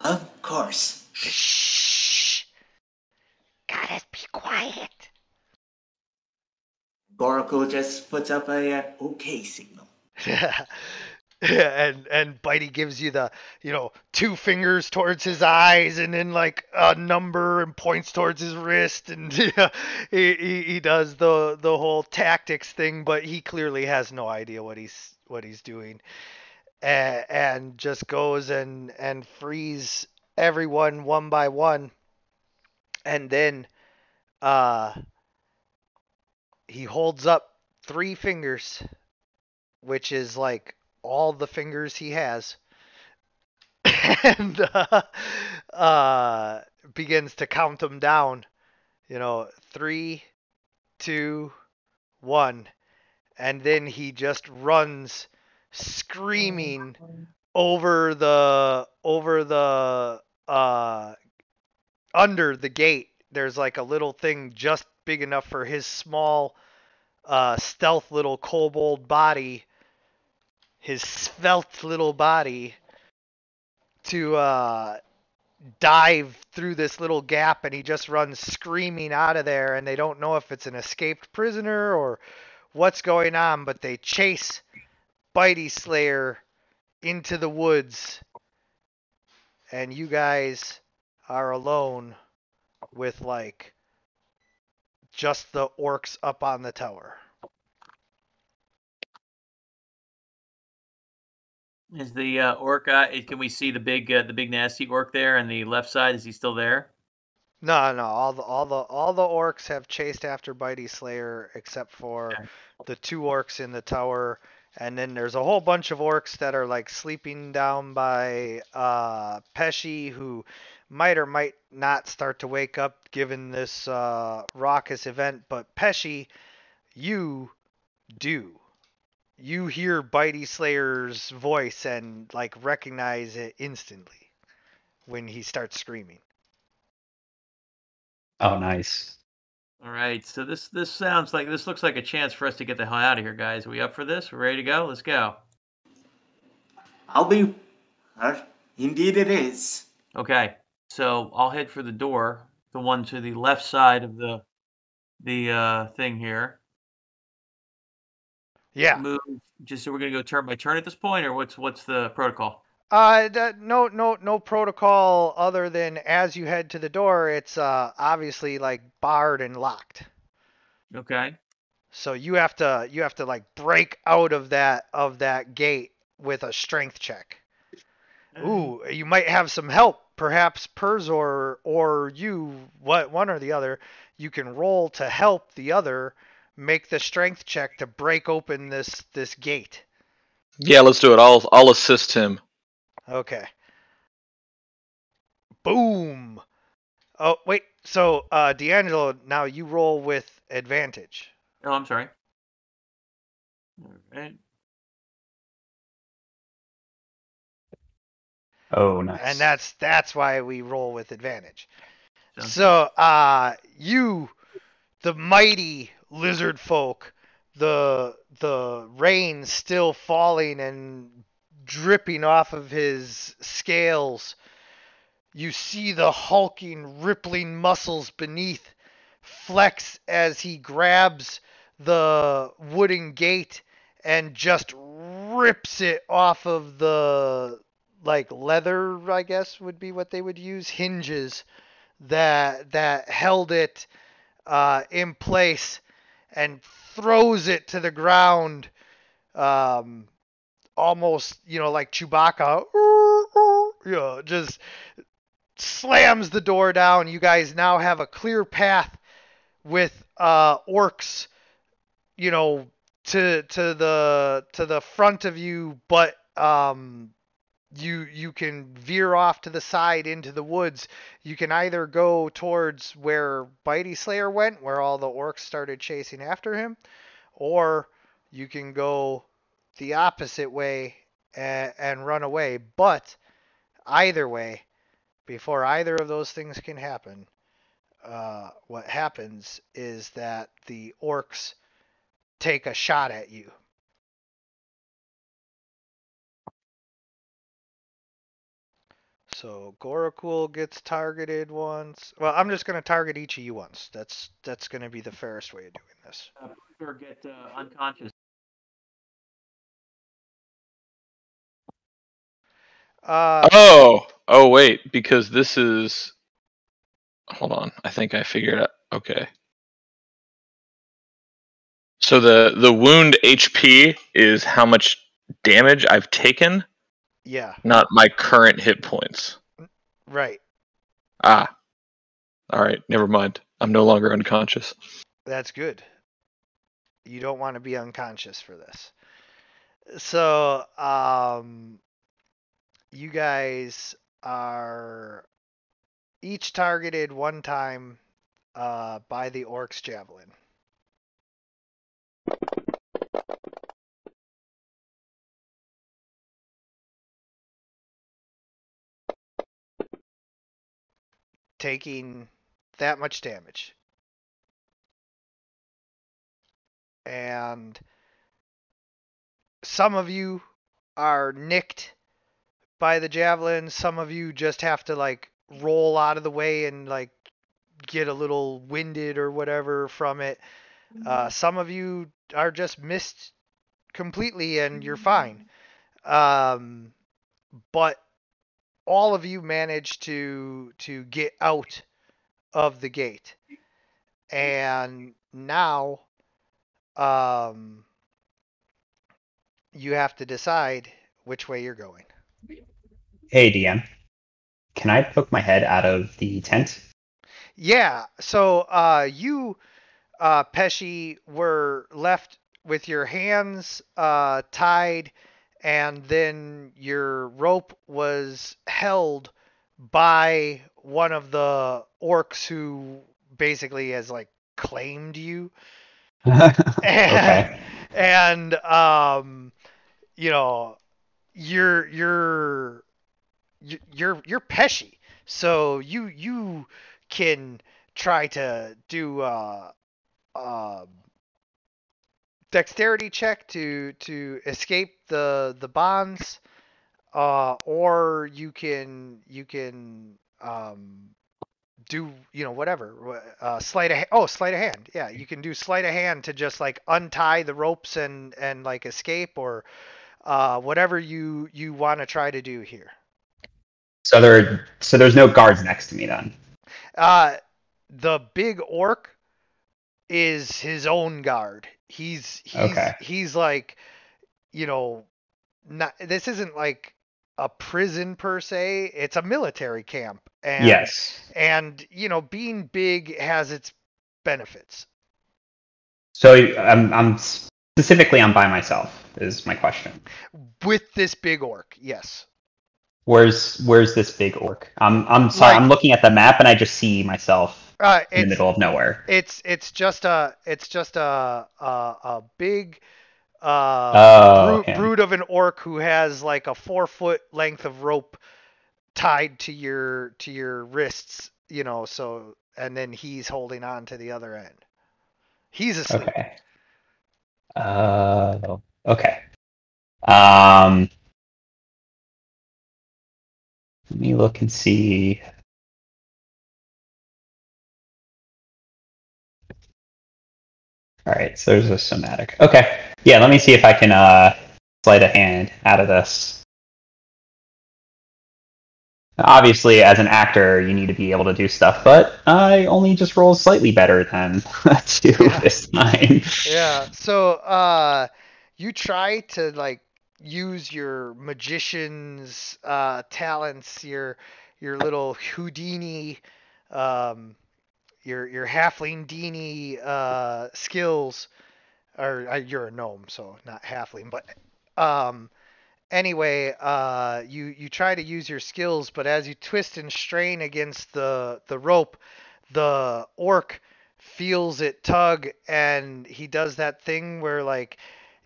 Of course. Shh. Gotta be quiet. Gorakul just puts up a okay signal. and Bitey gives you the, 2 fingers towards his eyes and then like a number and points towards his wrist, and he does the whole tactics thing, but he clearly has no idea what he's doing, and just goes and frees everyone one by one, and then he holds up 3 fingers, which is like all the fingers he has, and begins to count them down. 3, 2, 1, and then he just runs screaming over the under the gate. There's like a little thing just big enough for his small stealth little kobold body, his svelte little body, to dive through this little gap, and he just runs screaming out of there, and they don't know if it's an escaped prisoner or what's going on, but they chase Bitey Slayer into the woods, and you guys are alone with like just the orcs up on the tower. Is the orc? Can we see the big nasty orc there on the left side? Is he still there? No, all the orcs have chased after Bitey Slayer except for Okay. the two orcs in the tower, and then there's a whole bunch of orcs that are like sleeping down by Pesci, who might or might not start to wake up given this raucous event. But Pesci, you do. You hear Bitey Slayer's voice and like recognize it instantly when he starts screaming. Oh, nice. All right, so this looks like a chance for us to get the hell out of here, guys. Are we up for this? We're ready to go? Let's go. I'll be. Indeed, it is. Okay, so I'll head for the door, the one to the left side of the thing here. Yeah. Move. Just so we're gonna go turn by turn at this point, or what's the protocol? No protocol other than as you head to the door, it's obviously like barred and locked. Okay. So you have to like break out of that gate with a strength check. Ooh, you might have some help. Perhaps Perzor or you, one or the other, you can roll to help the other make the strength check to break open this gate. Yeah, let's do it. I'll assist him. Okay. Boom. Oh, wait. So, D'Angelo, now you roll with advantage. Oh, I'm sorry. All right. Oh, nice. And that's why we roll with advantage. Sounds So, you, the mighty lizard folk, the rain still falling and dripping off of his scales. You see the hulking, rippling muscles beneath flex as he grabs the wooden gate and just rips it off of the like leather, I guess would be what they would use, hinges that held it in place and throws it to the ground, almost like Chewbacca. Just slams the door down. You guys now have a clear path with orcs, to the front of you, but you can veer off to the side into the woods. You can either go towards where Bitey Slayer went, where all the orcs started chasing after him, or you can go the opposite way and run away. But either way, before either of those things can happen, what happens is that the orcs take a shot at you. So Gorakul gets targeted once. Well, I'm just going to target each of you once. That's going to be the fairest way of doing this. Or get unconscious. Oh wait, because this is. Hold on, I think I figured out. Okay. So the wound HP is how much damage I've taken, Yeah, not my current hit points. right. Ah. All right, never mind. I'm no longer unconscious. That's good. You don't want to be unconscious for this. So, you guys are each targeted one time by the orc's javelin. Taking that much damage. And some of you are nicked by the javelin. Some of you just have to like roll out of the way and like get a little winded or whatever from it. Some of you are just missed completely and you're fine. But all of you manage to get out of the gate. And now you have to decide which way you're going. Hey, DM. Can I poke my head out of the tent? Yeah. So you, Pesci, were left with your hands tied, and then your rope was held by one of the orcs who basically has like claimed you. Okay. And you know, you're you're Pesci, so you can try to do dexterity check to escape the bonds, or you can do whatever, sleight of hand. Yeah, you can do sleight of hand to just like untie the ropes and like escape, or whatever you want to try to do here. So there's no guards next to me then. The big orc is his own guard. Okay. He's like, you know, not this isn't like a prison per se. It's a military camp, Yes. and being big has its benefits. So I'm specifically I'm by myself is my question. With this big orc, yes. Where's this big orc? I'm sorry. Like- I'm looking at the map and I just see myself in the It's middle of nowhere. it's just a big Oh, him. brood of an orc who has like a 4 foot length of rope tied to your wrists, so, and then he's holding on to the other end. He's asleep. Okay. Okay. Um, Let me look and see. All right, so there's a somatic. Okay, yeah, let me see if I can sleight a hand out of this. Obviously, as an actor, you need to be able to do stuff, but I only just rolled slightly better than 2 Yeah. this time. Yeah. So you try to like use your magician's talents, your little Houdini, um, your halfling Dini skills, or you're a gnome, so not halfling, but um, anyway, you try to use your skills, but as you twist and strain against the rope, the orc feels it tug, and he does that thing where like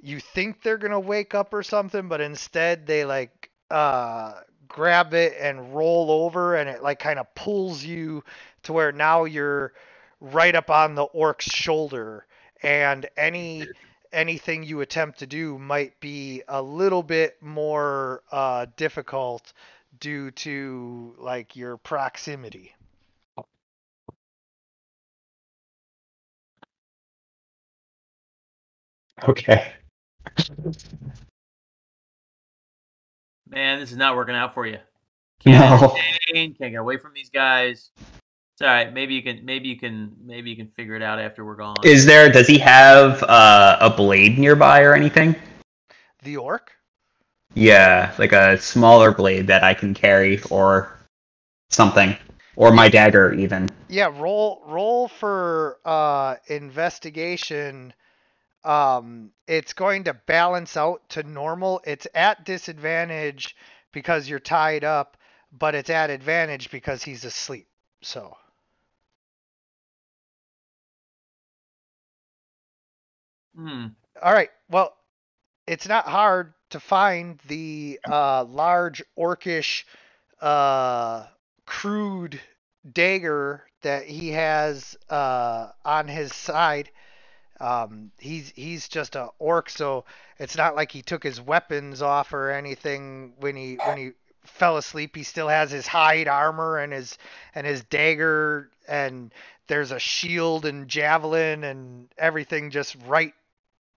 you think they're gonna wake up or something, but instead they like grab it and roll over, and it like kind of pulls you to where now you're right up on the orc's shoulder, and anything you attempt to do might be a little bit more difficult due to like your proximity. Okay. Man, this is not working out for you. No. Can't get away from these guys. It's all right. Maybe you can figure it out after we're gone. Does he have a blade nearby or anything? The orc? Yeah, like a smaller blade that I can carry or something. Or my dagger even. Yeah, roll for investigation. It's going to balance out to normal. It's at disadvantage because you're tied up, but it's at advantage because he's asleep. So all right. Well, it's not hard to find the large orcish crude dagger that he has on his side. He's just a orc, so it's not like he took his weapons off or anything when he fell asleep. He still has his hide armor and his dagger, and there's a shield and javelin and everything just right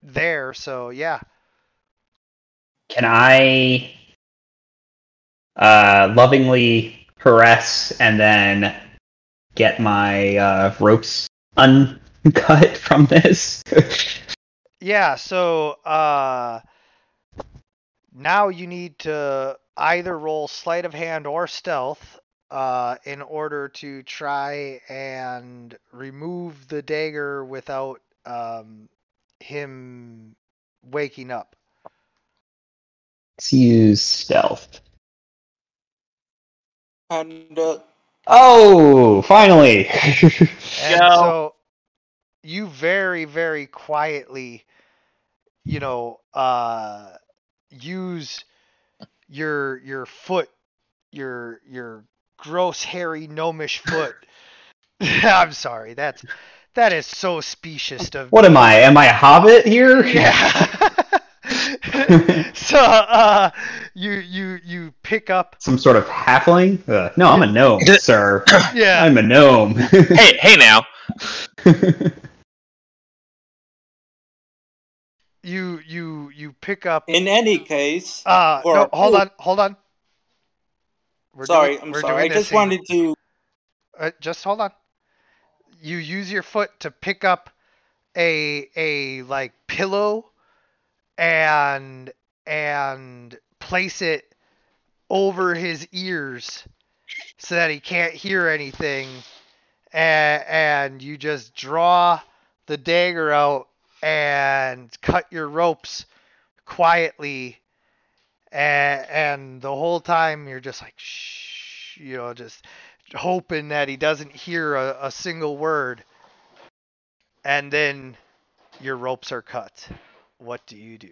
there. So yeah. Can I lovingly caress and then get my ropes uncut from this? Yeah, so now you need to either roll sleight of hand or stealth. in order to try and remove the dagger without him waking up. Let's use stealth. And Oh, finally! And Go. so you very, very quietly, use your foot, your gross, hairy, gnomish foot. I'm sorry, that is so specious of What am I? Am I a hobbit here? Yeah. So you pick up. Some sort of halfling? No, I'm a gnome, sir. Yeah. I'm a gnome. Hey now. You pick up. in any case, No, Goracool- hold on. I'm We're sorry. doing I this just thing. wanted to. Just hold on. You use your foot to pick up a like pillow and place it over his ears so that he can't hear anything, and you just draw the dagger out and cut your ropes quietly, and the whole time you're just like shh, just hoping that he doesn't hear a single word. And then your ropes are cut. What do you do?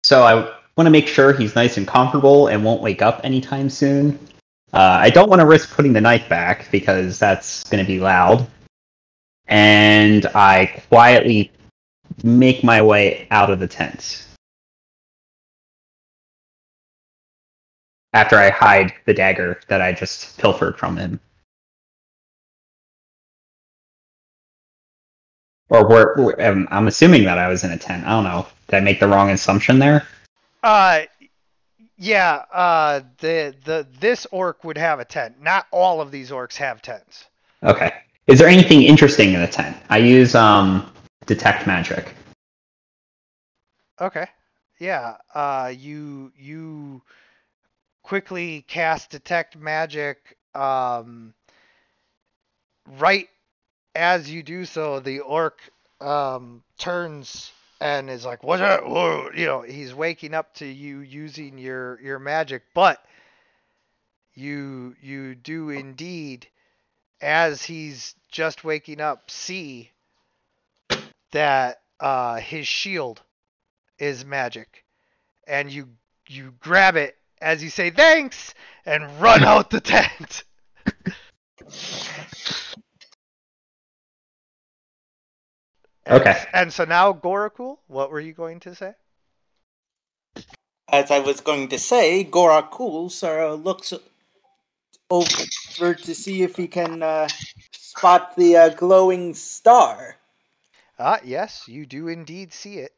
So I want to make sure he's nice and comfortable and won't wake up anytime soon. I don't want to risk putting the knife back because that's going to be loud. And I quietly make my way out of the tent. After I hide the dagger that I just pilfered from him. Or I'm assuming that I was in a tent. I don't know. Did I make the wrong assumption there? Yeah. This orc would have a tent. Not all of these orcs have tents. Okay. Is there anything interesting in the tent? I use detect magic. Okay. Yeah. You quickly cast detect magic. Right as you do so, the orc turns and is like, "What's that?" Whoa. He's waking up to you using your magic, but you do indeed, as he's just waking up, see that his shield is magic, and you grab it as you say thanks and run out the tent. Okay. And so now, Goracool, what were you going to say? As I was going to say, Goracool sort of looks over to see if he can spot the glowing star. Yes, you do indeed see it.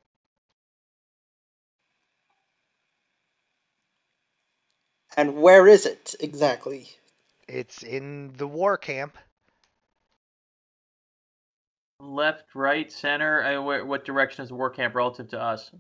And where is it exactly? It's in the war camp. Left, right, center. What direction is the war camp relative to us?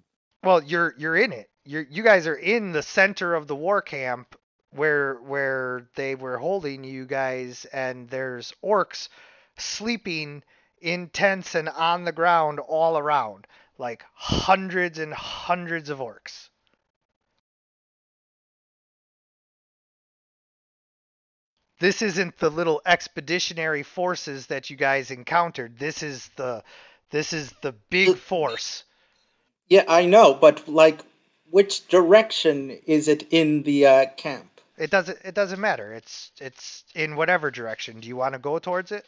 Well, you're in it. You guys are in the center of the war camp where they were holding you guys, and there's orcs sleeping in tents and on the ground all around, like hundreds and hundreds of orcs. This isn't the little expeditionary forces that you guys encountered. This is the big force. Yeah, I know, but which direction is it in the camp? It doesn't matter. It's in whatever direction. Do you want to go towards it?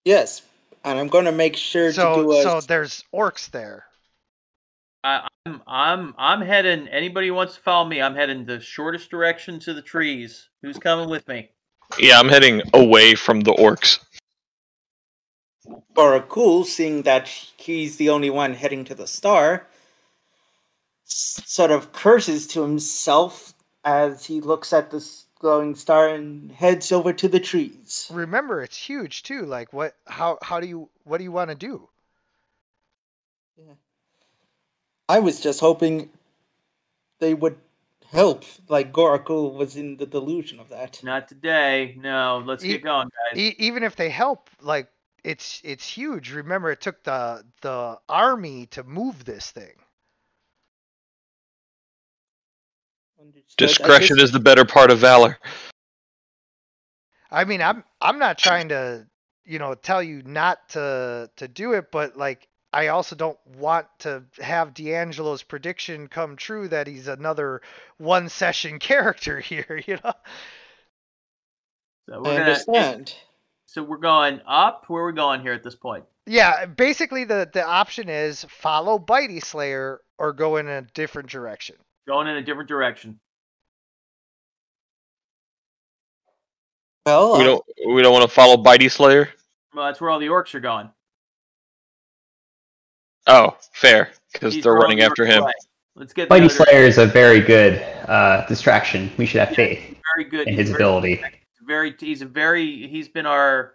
Yes, and I'm going to make sure to do a. So there's orcs there. I'm heading. Anybody who wants to follow me? I'm heading the shortest direction to the trees. Who's coming with me? Yeah, I'm heading away from the orcs. Goracool, seeing that he's the only one heading to the star, sort of curses to himself as he looks at this glowing star and heads over to the trees. Remember, it's huge too. Like, what do you want to do? Yeah. I was just hoping they would help. Like Gorakul was in the delusion of that. Not today. No, let's get going, guys. Even if they help, like it's huge. Remember, it took the army to move this thing. Understood. Discretion is the better part of valor. I mean, I'm not trying to, tell you not to do it, but like I also don't want to have D'Angelo's prediction come true that he's another one session character here, So I understand. So we're going up. Where are we going here at this point? Yeah, basically the option is follow Bitey Slayer or go in a different direction. Going in a different direction. Well, We don't want to follow Bitey Slayer. Well, that's where all the orcs are going. Oh, fair, because He's they're throwing running the after orcs him. away. Let's get the Mighty other- Slayer is a very good distraction. We should have faith very good in he's his very- ability. He's been our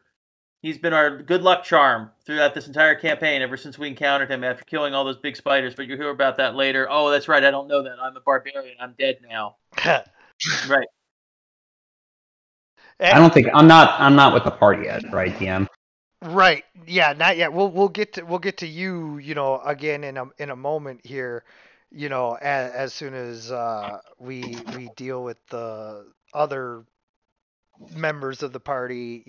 good luck charm throughout this entire campaign ever since we encountered him after killing all those big spiders, but you'll hear about that later. Oh, that's right, I don't know that. I'm a barbarian. I'm dead now. Right. I'm not with the party yet, right, DM? Right. Yeah, not yet. We'll get to you, again in a moment here, as soon as we deal with the other members of the party,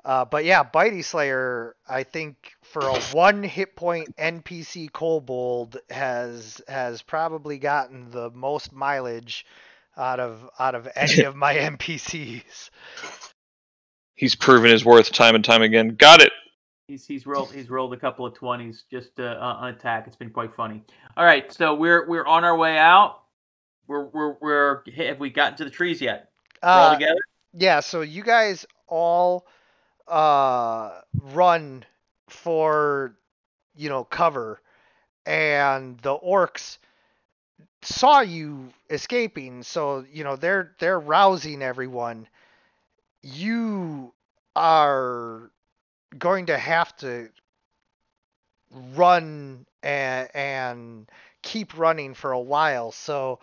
but yeah, Bitey Slayer, I think for a 1 hit point NPC kobold has probably gotten the most mileage out of any of my NPCs. He's proven his worth time and time again. Got it. He's rolled a couple of 20s just on attack. It's been quite funny. All right, so we're on our way out. Have we gotten to the trees yet? We're all together. Yeah, so you guys all run for cover, and the orcs saw you escaping, so they're rousing everyone. You are going to have to run and keep running for a while. So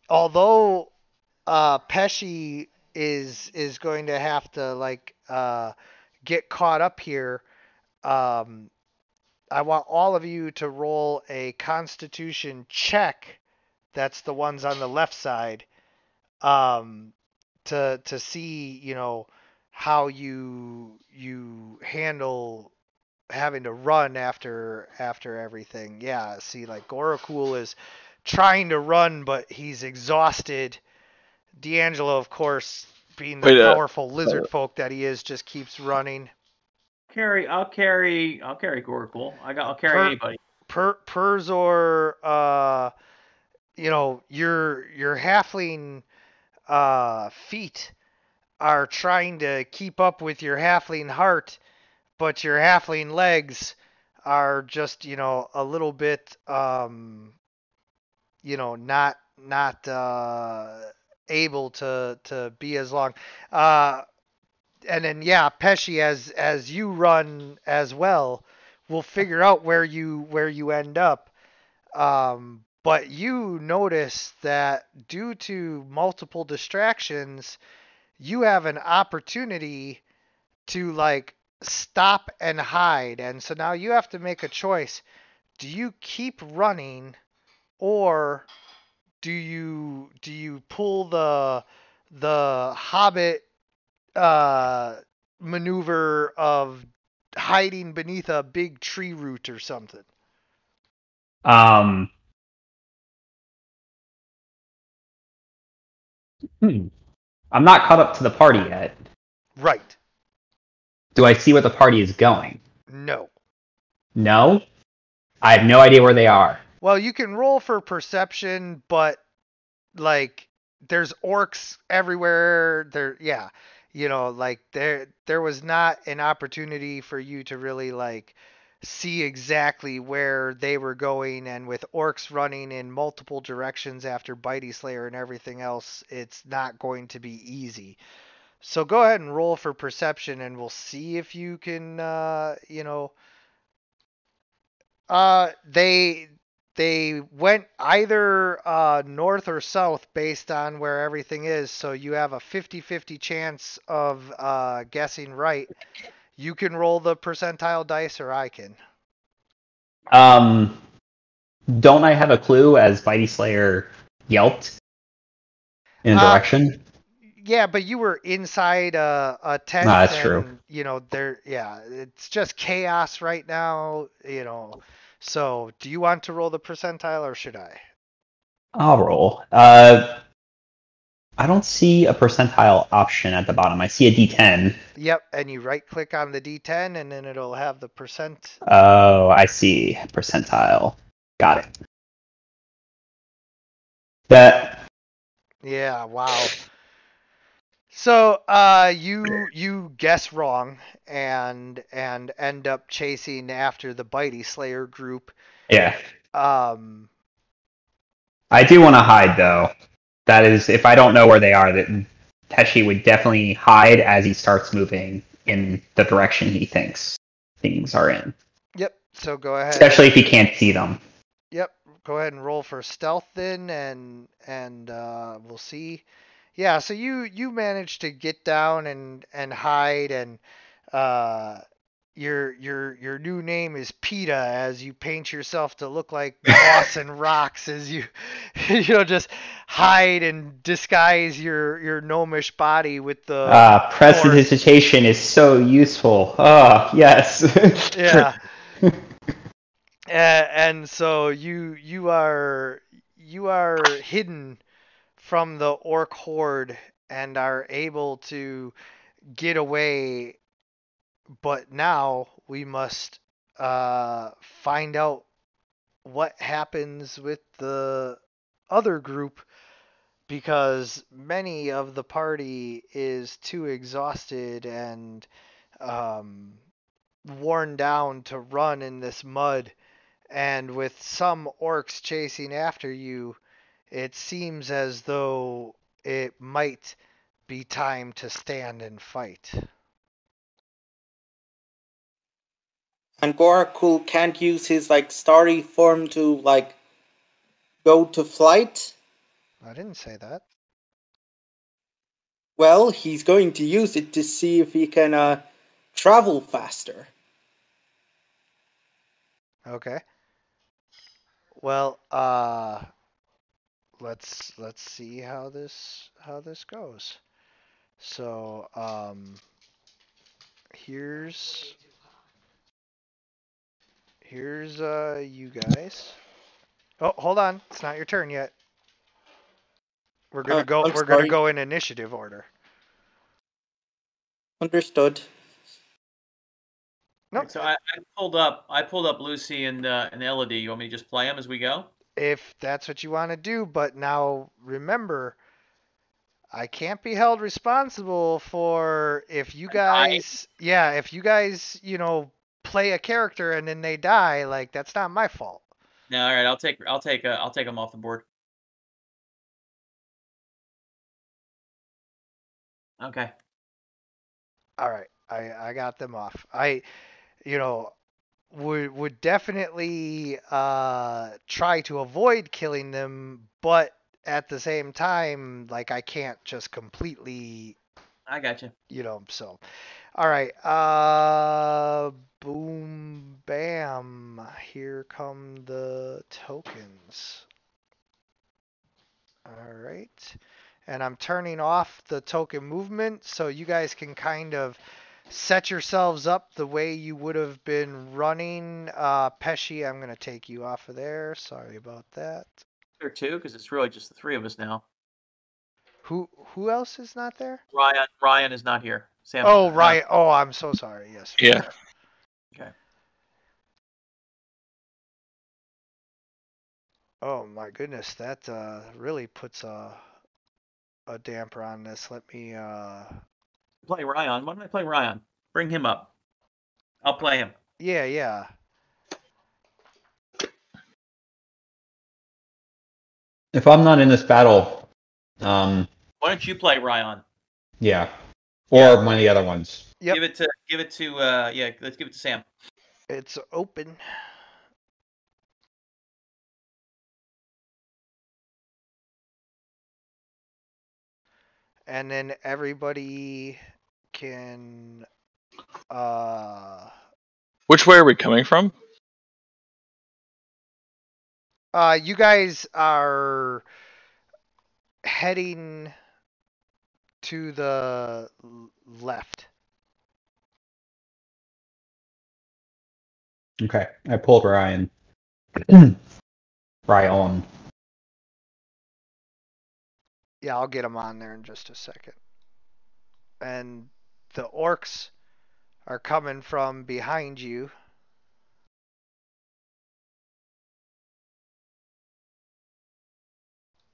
although Pesci is going to have to get caught up here, I want all of you to roll a Constitution check. That's the ones on the left side. To see, how you handle having to run after everything. Yeah, see, like Gorakul is trying to run, but he's exhausted. D'Angelo, of course, being the powerful lizard folk that he is, just keeps running. I'll carry Gorakul. I'll carry anybody. Perzor, your halfling feet are trying to keep up with your halfling heart, but your halfling legs are just, a little bit, not able to be as long. And then, yeah, Pesci, as you run as well, we'll figure out where you end up. But you notice that due to multiple distractions, you have an opportunity to stop and hide. And so now you have to make a choice. Do you keep running, or do you pull the Hobbit maneuver of hiding beneath a big tree root or something? I'm not caught up to the party yet. Right. Do I see where the party is going? No. No? I have no idea where they are. Well, you can roll for perception, but there's orcs everywhere. There was not an opportunity for you to really see exactly where they were going, and with orcs running in multiple directions after Bitey Slayer and everything else, it's not going to be easy. So go ahead and roll for perception, and we'll see if you can, they they went either north or south based on where everything is. So you have a 50-50 chance of guessing right. You can roll the percentile dice, or I can. Don't I have a clue as Bitey Slayer yelped in a direction? Yeah, but you were inside a tent. That's true. You know, it's just chaos right now. You know, so do you want to roll the percentile, or should I? I'll roll. I don't see a percentile option at the bottom. I see a D10. Yep, and you right click on the D10, and then it'll have the percent. Oh, I see. Percentile. Got it. That. Yeah, wow. So you guess wrong and end up chasing after the Bitey Slayer group. Yeah. I do want to hide though. That is, if I don't know where they are, that Teshi would definitely hide as he starts moving in the direction he thinks things are in. Yep. So go ahead. Especially if he can't see them. Yep. Go ahead and roll for stealth then, and we'll see. Yeah. So you managed to get down and hide, and your new name is PETA as you paint yourself to look like moss and rocks as you just hide and disguise your gnomish body with the prestidigitation is so useful. Oh, yes. Yeah. And so you are hidden from the orc horde and are able to get away, but now we must find out what happens with the other group, because many of the party is too exhausted and worn down to run in this mud, and with some orcs chasing after you, it seems as though it might be time to stand and fight. And Gorakul can't use his starry form to go to flight. I didn't say that. Well, he's going to use it to see if he can travel faster. Okay. Well, let's see how this goes. So, here's you guys. Oh, hold on. It's not your turn yet. We're gonna go in initiative order. Understood. Nope. So I pulled up Lucy and Elodie. You want me to just play them as we go? If that's what you want to do, but now remember, I can't be held responsible for if you guys, play a character and then they die. That's not my fault. No, all right. I'll take them off the board. Okay. All right, I got them off. I would definitely try to avoid killing them, but at the same time, I can't just completely. I got you. So. All right. Boom, bam. Here come the tokens. All right. And I'm turning off the token movement so you guys can kind of set yourselves up the way you would have been running. Pesci, I'm going to take you off of there. Sorry about that. Or two, because it's really just the three of us now. Who else is not there? Ryan is not here. Sam. Oh, Ryan. Oh, I'm so sorry. Yes. Yeah. Okay. Oh my goodness, that really puts a damper on this. Let me play Ryan. Why don't I play Ryan? Bring him up. I'll play him. Yeah. If I'm not in this battle, why don't you play Ryan? Yeah. Or one of the other ones. Yep. Give it to let's give it to Sam. It's open. and then everybody can. Which way are we coming from? You guys are heading to the left. Okay, I pulled Ryan. Ryan. Yeah, I'll get him on there in just a second. And the orcs are coming from behind you.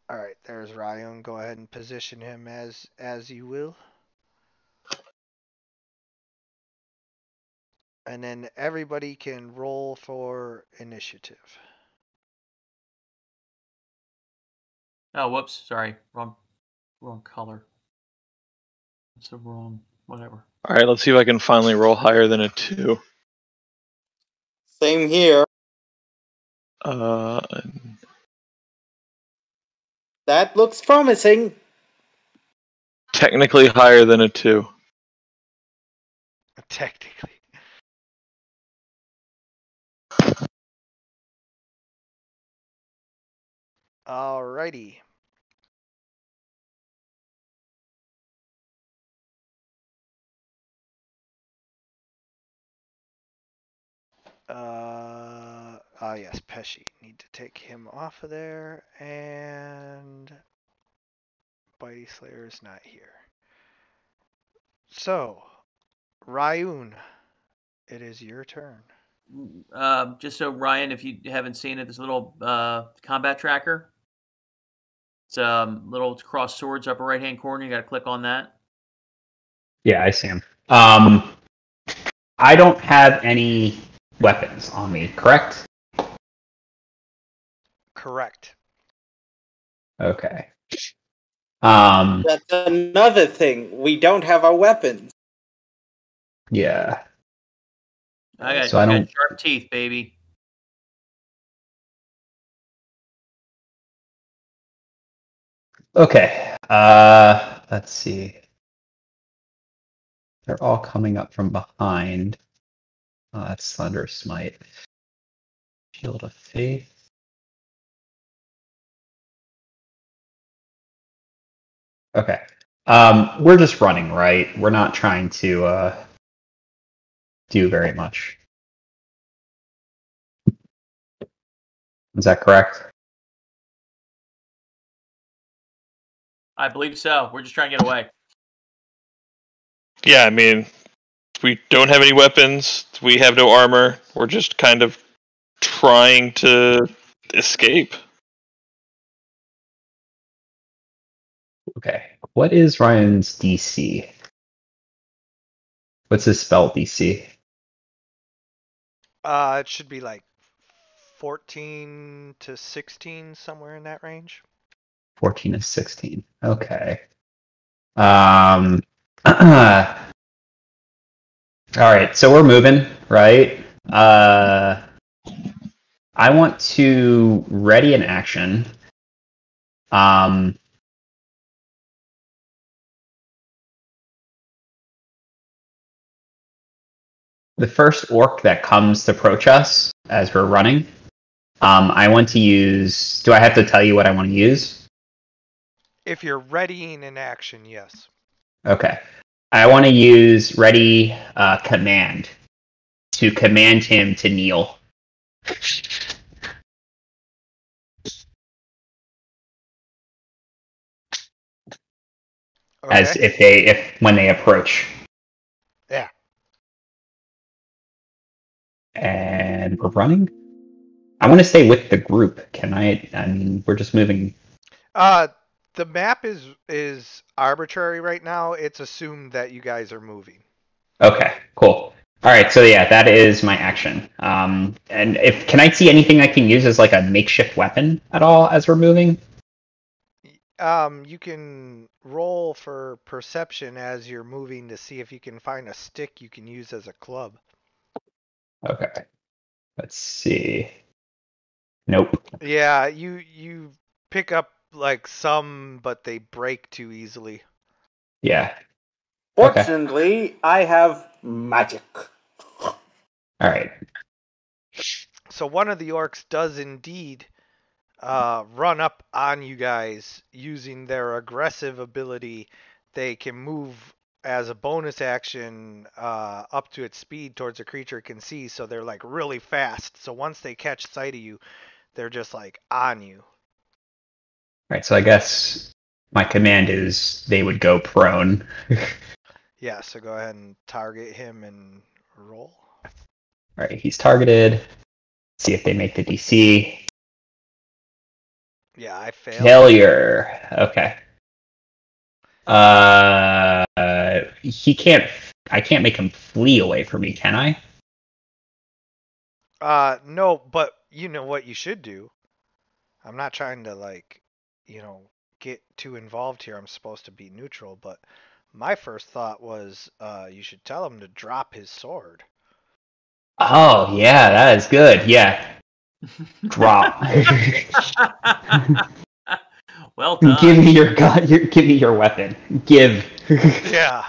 All right, there's Ryan. Go ahead and position him as you will. And then everybody can roll for initiative. Oh, whoops. Sorry. Wrong color. It's the wrong, whatever. All right, let's see if I can finally roll higher than a 2. Same here. That looks promising. Technically higher than a 2. Technically. Alrighty. Yes, Pesci. Need to take him off of there, and Bitey Slayer is not here. So, Ryun, it is your turn. Just so Ryan, if you haven't seen it, this little combat tracker. It's little cross swords upper right hand corner. You got to click on that. Yeah, I see him. I don't have any weapons on me, correct? Correct. Okay. That's another thing. We don't have our weapons. Yeah. I got sharp teeth, baby. Okay. Let's see. They're all coming up from behind. Oh, that's Thunder Smite. Shield of Faith. Okay. We're just running, right? We're not trying to do very much. Is that correct? I believe so. We're just trying to get away. Yeah, I mean, we don't have any weapons. We have no armor. We're just kind of trying to escape. Okay. What is Ryan's DC? What's his spell DC? It should be like 14 to 16, somewhere in that range. 14 to 16. Okay. All right, so we're moving, right? I want to ready an action. The first orc that comes to approach us as we're running, I want to use. Do I have to tell you what I want to use? If you're readying an action, yes. Okay. I want to use ready command to command him to kneel. Okay. As when they approach. Yeah. And we're running. I want to stay with the group. Can I? I mean, we're just moving. The map is arbitrary right now. It's assumed that you guys are moving. Okay, cool. All right, so yeah, that is my action. And can I see anything I can use as like a makeshift weapon at all as we're moving? You can roll for perception as you're moving to see if you can find a stick you can use as a club. Okay. Let's see. Nope. Yeah, you pick up like some, but they break too easily. Yeah. Okay. Fortunately, I have magic. All right. So one of the orcs does indeed run up on you guys using their aggressive ability. They can move as a bonus action up to its speed towards a creature it can see, so they're like really fast. So once they catch sight of you, they're just like on you. Right. So I guess my command is they would go prone. Yeah, so go ahead and target him and roll. All right. He's targeted. See if they make the DC. Yeah, I failed. Failure. Okay. He can't. I can't make him flee away from me, can I? No, but you know what you should do. I'm not trying to get too involved here. I'm supposed to be neutral, but my first thought was you should tell him to drop his sword. Oh yeah, that is good. Yeah. Drop. Well done. Give me your gun. Give me your weapon. Give. Yeah.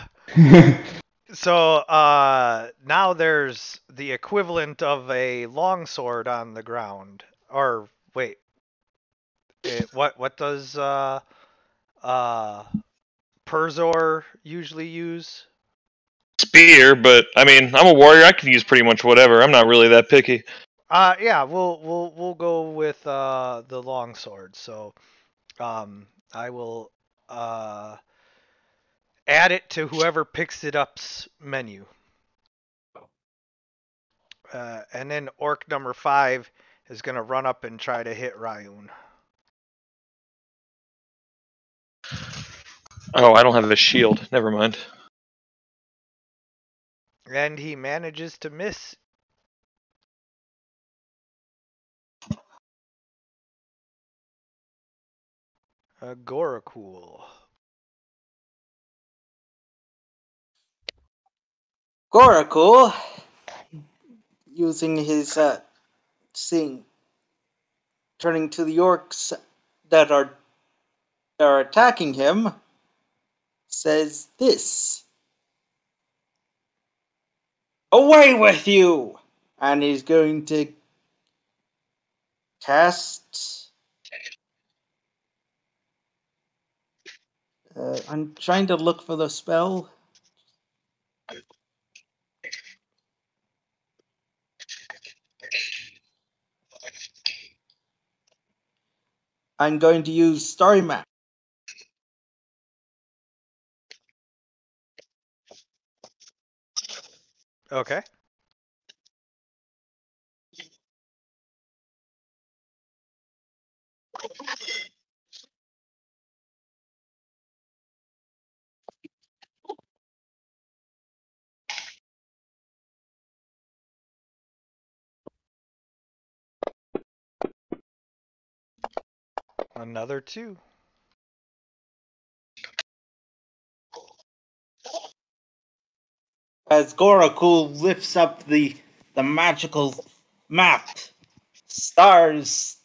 So now there's the equivalent of a longsword on the ground. Or wait, what does Perzor usually use? Spear, but I mean, I'm a warrior. I can use pretty much whatever. I'm not really that picky. Yeah, we'll go with the longsword. So I will add it to whoever picks it up's menu. And then orc number 5 is going to run up and try to hit Ryun. Oh, I don't have a shield. Never mind. And he manages to miss. Gorakul. Gorakul, using his turning to the orcs that are attacking him, says this: "Away with you!" And he's going to cast. I'm trying to look for the spell. I'm going to use Starry Map. Okay. Another 2. As Gorakul lifts up the magical map, stars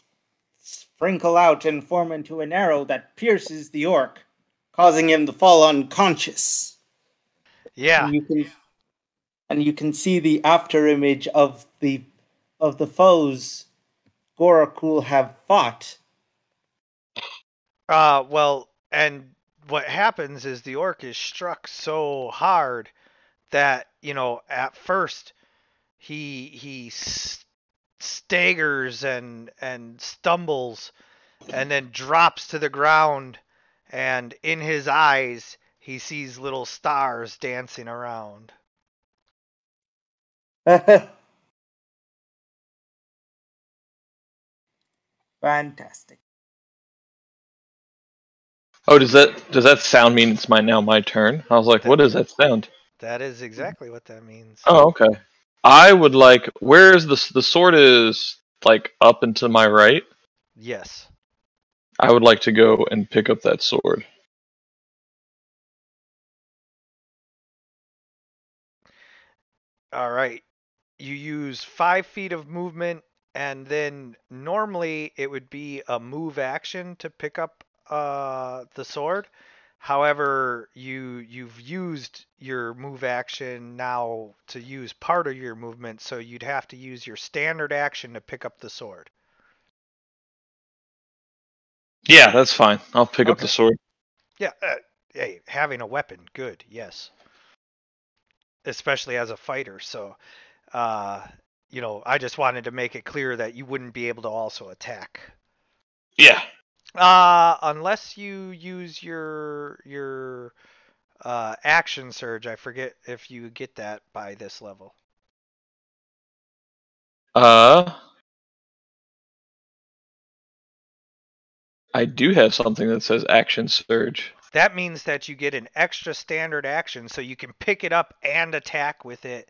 sprinkle out and form into an arrow that pierces the orc, causing him to fall unconscious. Yeah. And you can see the after image of the foes Gorakul have fought. Well, and what happens is the orc is struck so hard that, at first he staggers and stumbles and then drops to the ground, and in his eyes he sees little stars dancing around. Fantastic. Oh, does that sound mean it's now my turn? I was like, what does that sound? That is exactly what that means. Oh, okay. I would like. Where's the sword is like up and to my right? Yes. I would like to go and pick up that sword. All right. You use 5 feet of movement, and then normally it would be a move action to pick up the sword. However, you've used your move action now to use part of your movement, so you'd have to use your standard action to pick up the sword. Yeah, that's fine. I'll pick up Okay. the sword. Yeah, hey, having a weapon, good, yes. Especially as a fighter, so I just wanted to make it clear that you wouldn't be able to also attack. Yeah. Unless you use your action surge. I forget if you get that by this level. I do have something that says action surge. That means that you get an extra standard action, so you can pick it up and attack with it,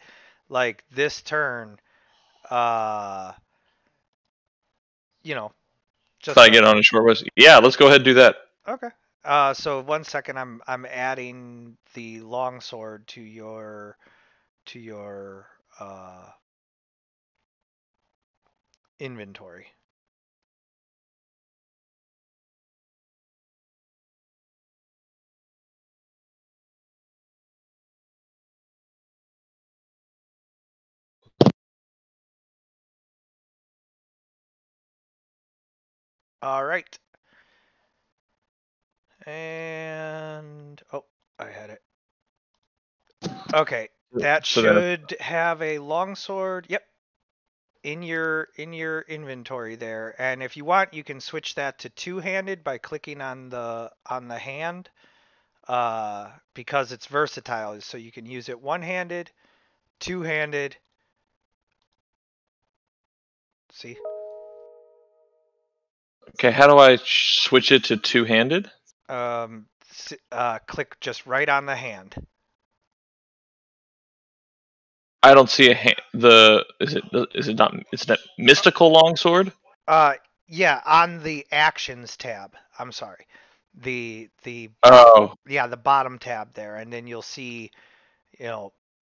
like this turn. Just If I get on a short rest. Yeah, let's go ahead and do that. Okay. So 1 second, I'm adding the longsword to your inventory. All right. And I had it. Okay, that So then- should have a longsword. Yep. In your inventory there. And if you want, you can switch that to two-handed by clicking on the hand. Because it's versatile, so you can use it one-handed, two-handed. See? Okay, how do I switch it to two-handed? Click just right on the hand. I don't see is it not it's that mystical longsword? Yeah, on the actions tab. I'm sorry. The Oh, the bottom tab there, and then you'll see,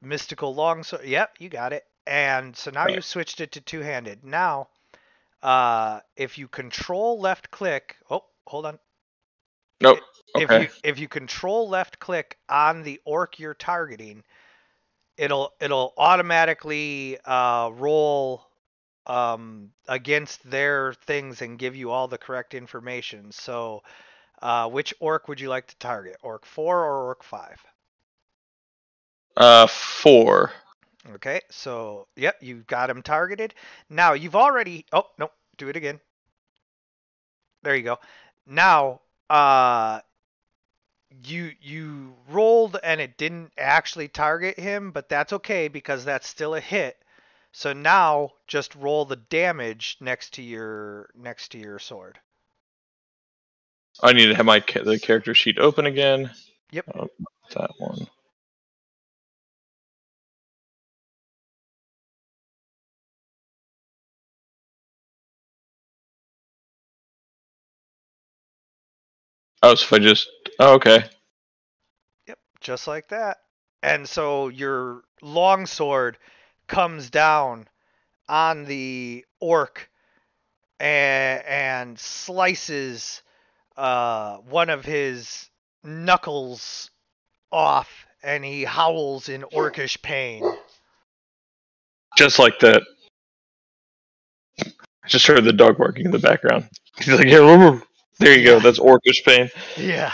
mystical longsword. Yep, you got it. And so now you've switched it to two-handed. Now, if you control left click, hold on. nope. Okay. If you control left click on the orc you're targeting, it'll automatically roll against their things and give you all the correct information. So, which orc would you like to target? Orc 4 or orc 5? 4. Okay, so yep, you've got him targeted. Now you've already. Oh no, do it again. There you go. Now, you rolled and it didn't actually target him, but that's okay because that's still a hit. So now just roll the damage next to your sword. I need to have the character sheet open again. Yep. That one. Oh, so if I just okay. Yep, just like that. And so your longsword comes down on the orc and slices one of his knuckles off, and he howls in orcish pain. Just like that. I just heard the dog barking in the background. He's like, "Yeah, there you go. That's orcish pain." Yeah.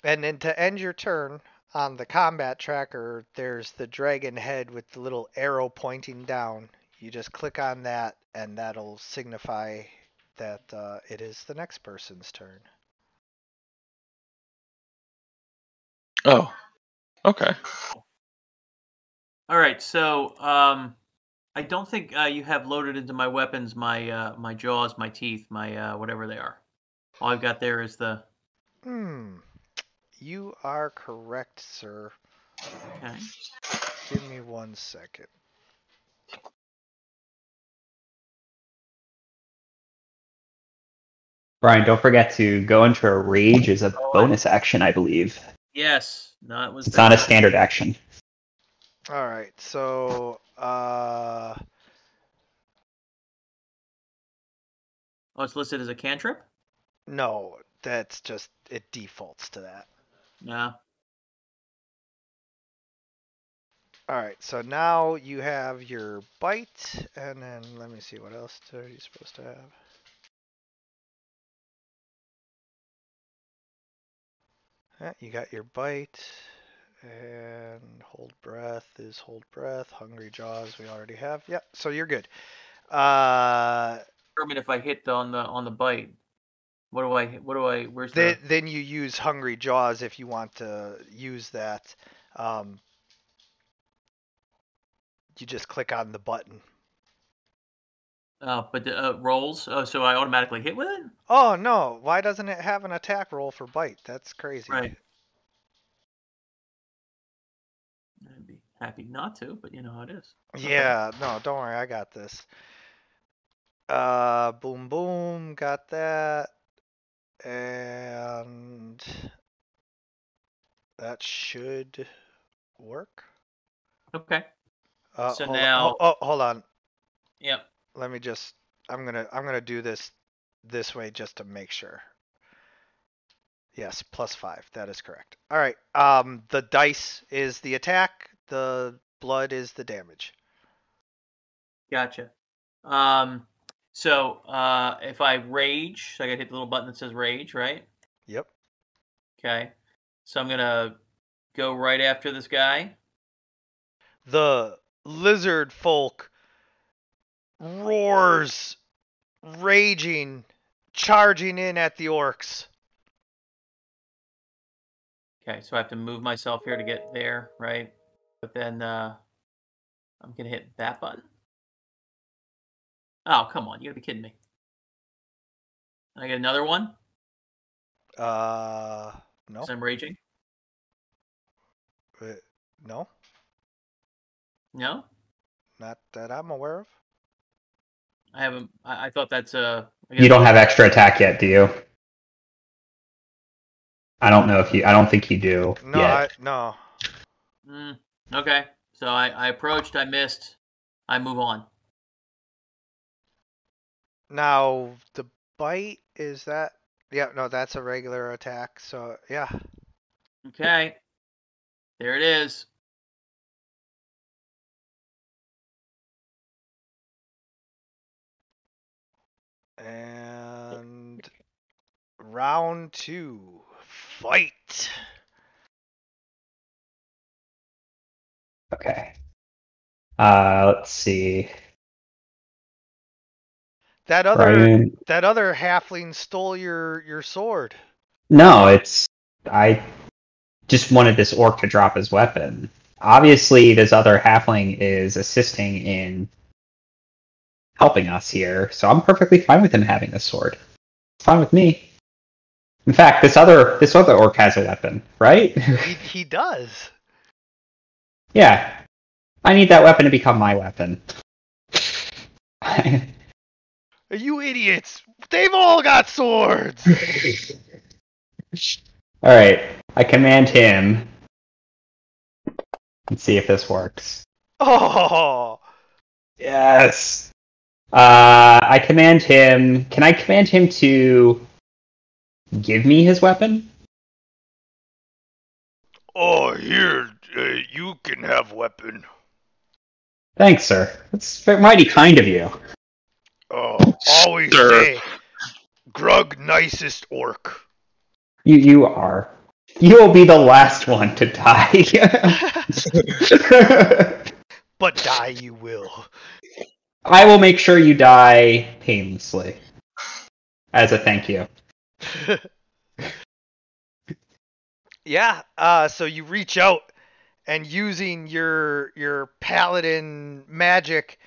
And then to end your turn, on the combat tracker, there's the dragon head with the little arrow pointing down. You just click on that, and that'll signify that it is the next person's turn. Oh, okay. All right, so I don't think you have loaded into my weapons my jaws, my teeth, my whatever they are. All I've got there is the. You are correct, sir. Okay. Give me 1 second. Brian, don't forget to go into a rage as a bonus action, I believe. Yes. No, it was. It's not a standard action. All right, so Oh, it's listed as a cantrip? no, That's just it defaults to that. Yeah. All right, so now you have your bite, and then let me see what else are you supposed to have. You got your bite, and hold breath is hold breath. Hungry jaws we already have. Yeah, so you're good. Determine if I hit on the bite. What do I? Where's the? Then you use hungry jaws if you want to use that. You just click on the button. But the rolls. Oh, so I automatically hit with it? Oh no! Why doesn't it have an attack roll for bite? That's crazy. Right. I'd be happy not to, but you know how it is. Yeah, no, don't worry, I got this. Boom, boom, got that, and that should work. Okay. So hold now, on. Hold on. Yep. Let me just. I'm gonna do this way just to make sure. Yes, +5. That is correct. All right. The dice is the attack. The blood is the damage. Gotcha. So if I rage, so I gotta hit the little button that says rage, right? Yep. Okay. So I'm gonna go right after this guy. The lizard folk roars, raging, charging in at the orcs. Okay, so I have to move myself here to get there, right? But then I'm gonna hit that button. Oh, come on, you gotta be kidding me. I get another one? No. 'Cause I'm raging? No, No? not that I'm aware of. I haven't. I thought that's You don't have extra attack yet, do you? I don't know if you. I don't think you do No, yet. no. Okay, so I approached, I missed, I move on. Now the bite is that? Yeah, no, that's a regular attack. So yeah. Okay, there it is. And round 2, fight. Okay. Let's see. That other Brian. halfling stole your sword. No, it's. I just wanted this orc to drop his weapon. Obviously, this other halfling is assisting in helping us here, so I'm perfectly fine with him having this sword. It's fine with me. In fact, this other orc has a weapon, right? He does. Yeah. I need that weapon to become my weapon. You idiots! They've all got swords! Alright, I command him. Let's see if this works. Oh! Yes! I command him. Can I command him to give me his weapon? Oh, here, you can have weapon. Thanks, sir. That's mighty kind of you. Oh, always Sir. say, Grug nicest orc. You are. You will be the last one to die. But die you will. I will make sure you die painlessly. As a thank you. Yeah, so you reach out and using your paladin magic,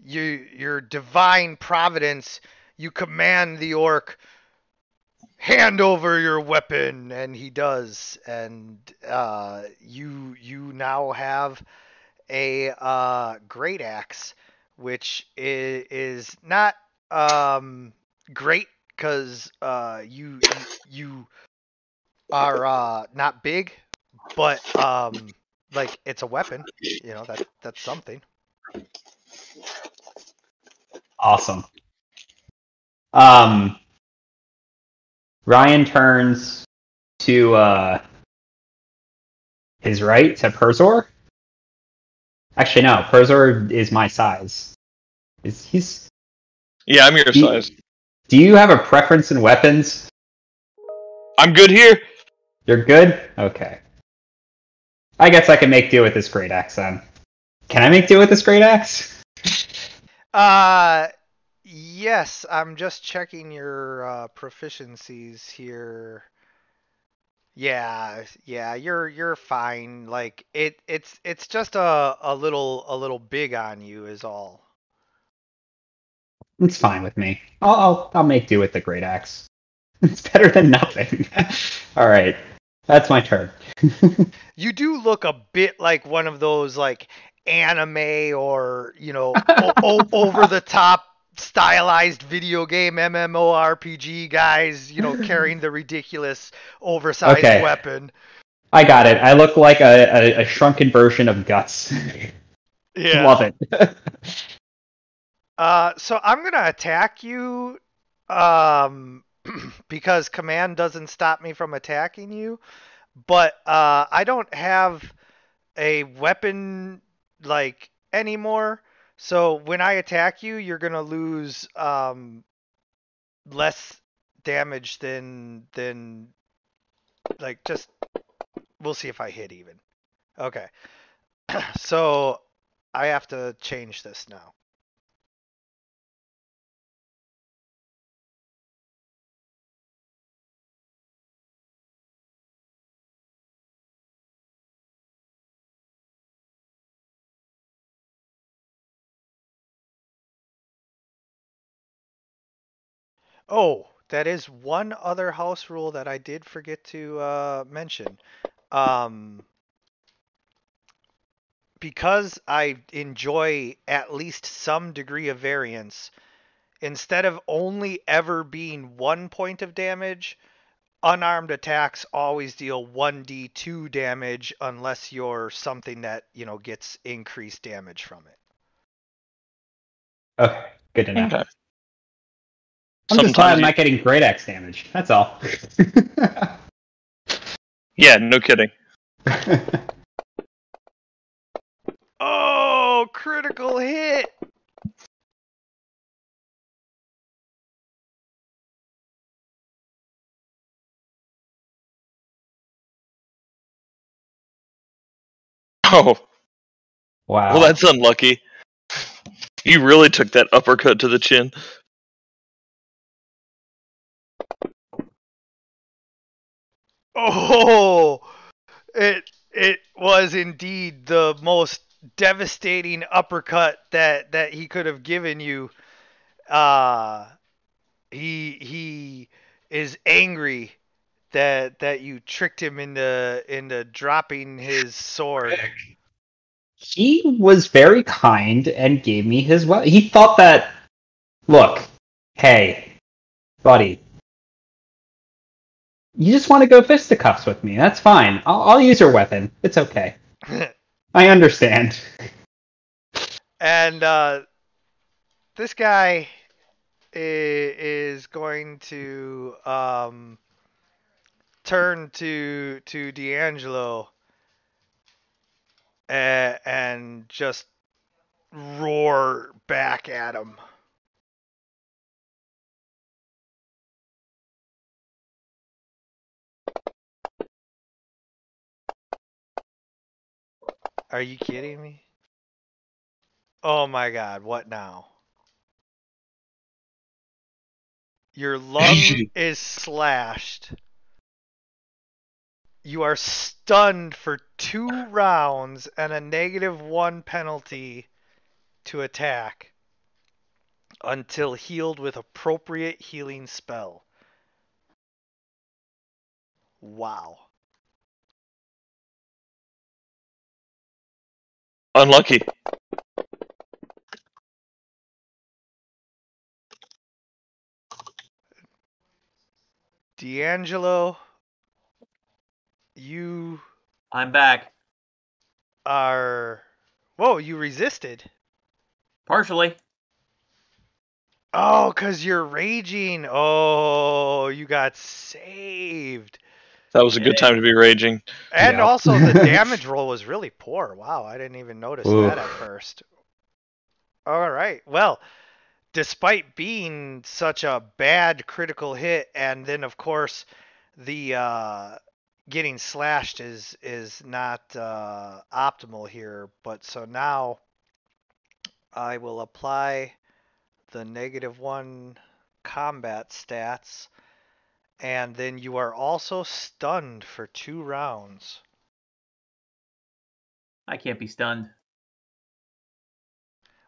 your divine providence, you command the orc, hand over your weapon, and he does, and you now have a great axe, which is not great because you are not big, but like it's a weapon. You know that's something. Awesome. Ryan turns to his right to Perzor. Actually, no. Perzor is my size. He's. Yeah, I'm your size. Do you have a preference in weapons? I'm good here. You're good? Okay. I guess I can make do with this great axe then. Can I make do with this great axe? Yes, I'm just checking your proficiencies here. Yeah, you're fine. Like it's just a little big on you is all. It's fine with me. I'll make do with the great axe. It's better than nothing. All right, that's my turn. You do look a bit like one of those like anime or over the top stylized video game MMORPG guys, carrying the ridiculous oversized Okay. weapon. I got it. I look like a shrunken version of Guts. Yeah. Love it. So I'm gonna attack you, because command doesn't stop me from attacking you, but I don't have a weapon like anymore. So when I attack you, you're gonna lose less damage than like just. We'll see if I hit even. Okay. So I have to change this now. Oh, that is one other house rule that I did forget to mention. Because I enjoy at least some degree of variance, instead of only ever being 1 point of damage, unarmed attacks always deal 1d2 damage unless you're something that, gets increased damage from it. Okay, good to know. Okay. I'm just glad Sometimes I'm not getting great axe damage. That's all. Yeah, no kidding. Oh, critical hit! Oh, Wow. well, that's unlucky. You really took that uppercut to the chin. Oh, it was indeed the most devastating uppercut that he could have given you. He is angry that you tricked him into dropping his sword. He was very kind and gave me his weapon. He thought that, look, hey, buddy, you just want to go fisticuffs with me. That's fine. I'll use your weapon. It's okay. I understand. And this guy is going to turn to D'Angelo and just roar back at him. Are you kidding me? Oh my god, what now? Your lung is slashed. You are stunned for 2 rounds and a -1 penalty to attack until healed with appropriate healing spell. Wow. Unlucky. D'Angelo, you I'm back. are... Whoa, you resisted. Partially. Oh, 'cause you're raging. Oh, you got saved. That was a good time to be raging. And Yep. also the damage roll was really poor. Wow, I didn't even notice that at Oof. first. All right. Well, despite being such a bad critical hit, and then of course the getting slashed is not optimal here. But so now I will apply the -1 combat stats, and then you are also stunned for 2 rounds. I can't be stunned.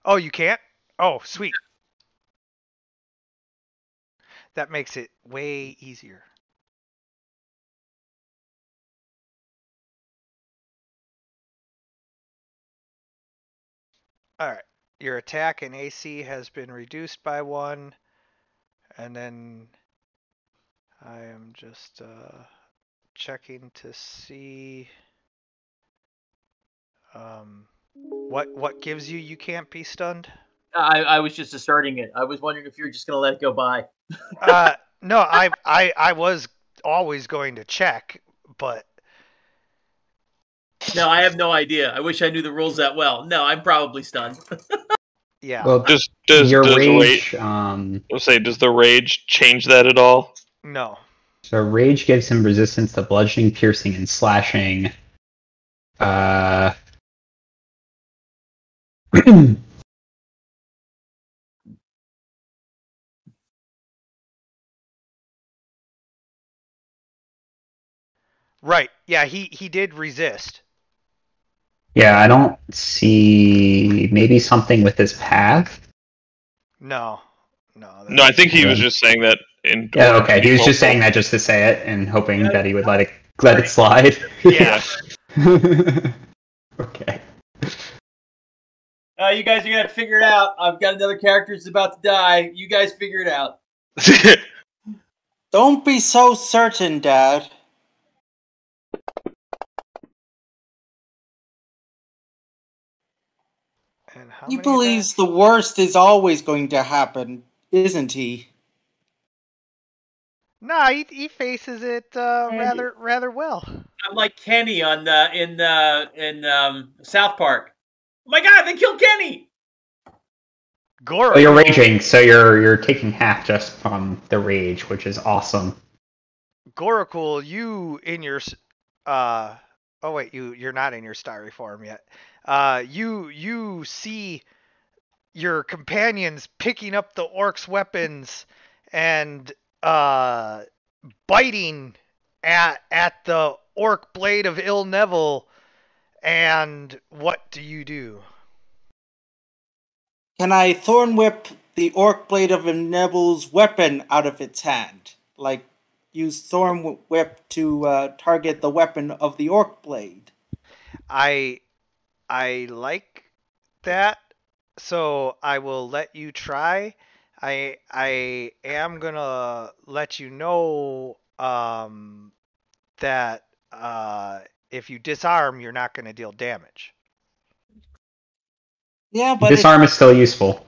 Oh, you can't? Oh, sweet. That makes it way easier. All right. Your attack and AC has been reduced by 1, and then I am just checking to see what gives you can't be stunned. I was just starting it. I was wondering if you were just gonna let it go by. No, I was always going to check, but No, I have no idea. I wish I knew the rules that well. No, I'm probably stunned. yeah. Well, Does your does rage. does the rage change that at all? No. So rage gives him resistance to bludgeoning, piercing, and slashing. Right. Yeah, he did resist. Yeah, I don't see maybe something with his path. No. No, I think he was Okay. just saying that in. Yeah, order to okay. be He was just helpful. saying that just to say it and hoping that he would let it slide. Yeah. Okay. You guys are gonna have to figure it out. I've got another character that's about to die. You guys figure it out. Don't be so certain, Dad. And how He many believes attacks? the worst is always going to happen, isn't he? Nah, he faces it rather well. I'm like Kenny on in South Park. Oh my God, they killed Kenny. Goro. Well, you're raging, so you're taking half just from the rage, which is awesome. Gorokul, you in your oh wait, you're not in your starry form yet. You see your companions picking up the orc's weapons and biting at the orc blade of Ill Neville. And what do you do? Can I thorn whip the orc blade of Neville's weapon out of its hand? Like, use thorn whip to target the weapon of the orc blade? I like that, so I will let you try. I am gonna let you know that if you disarm, you're not gonna deal damage. Yeah, but Disarm is still useful.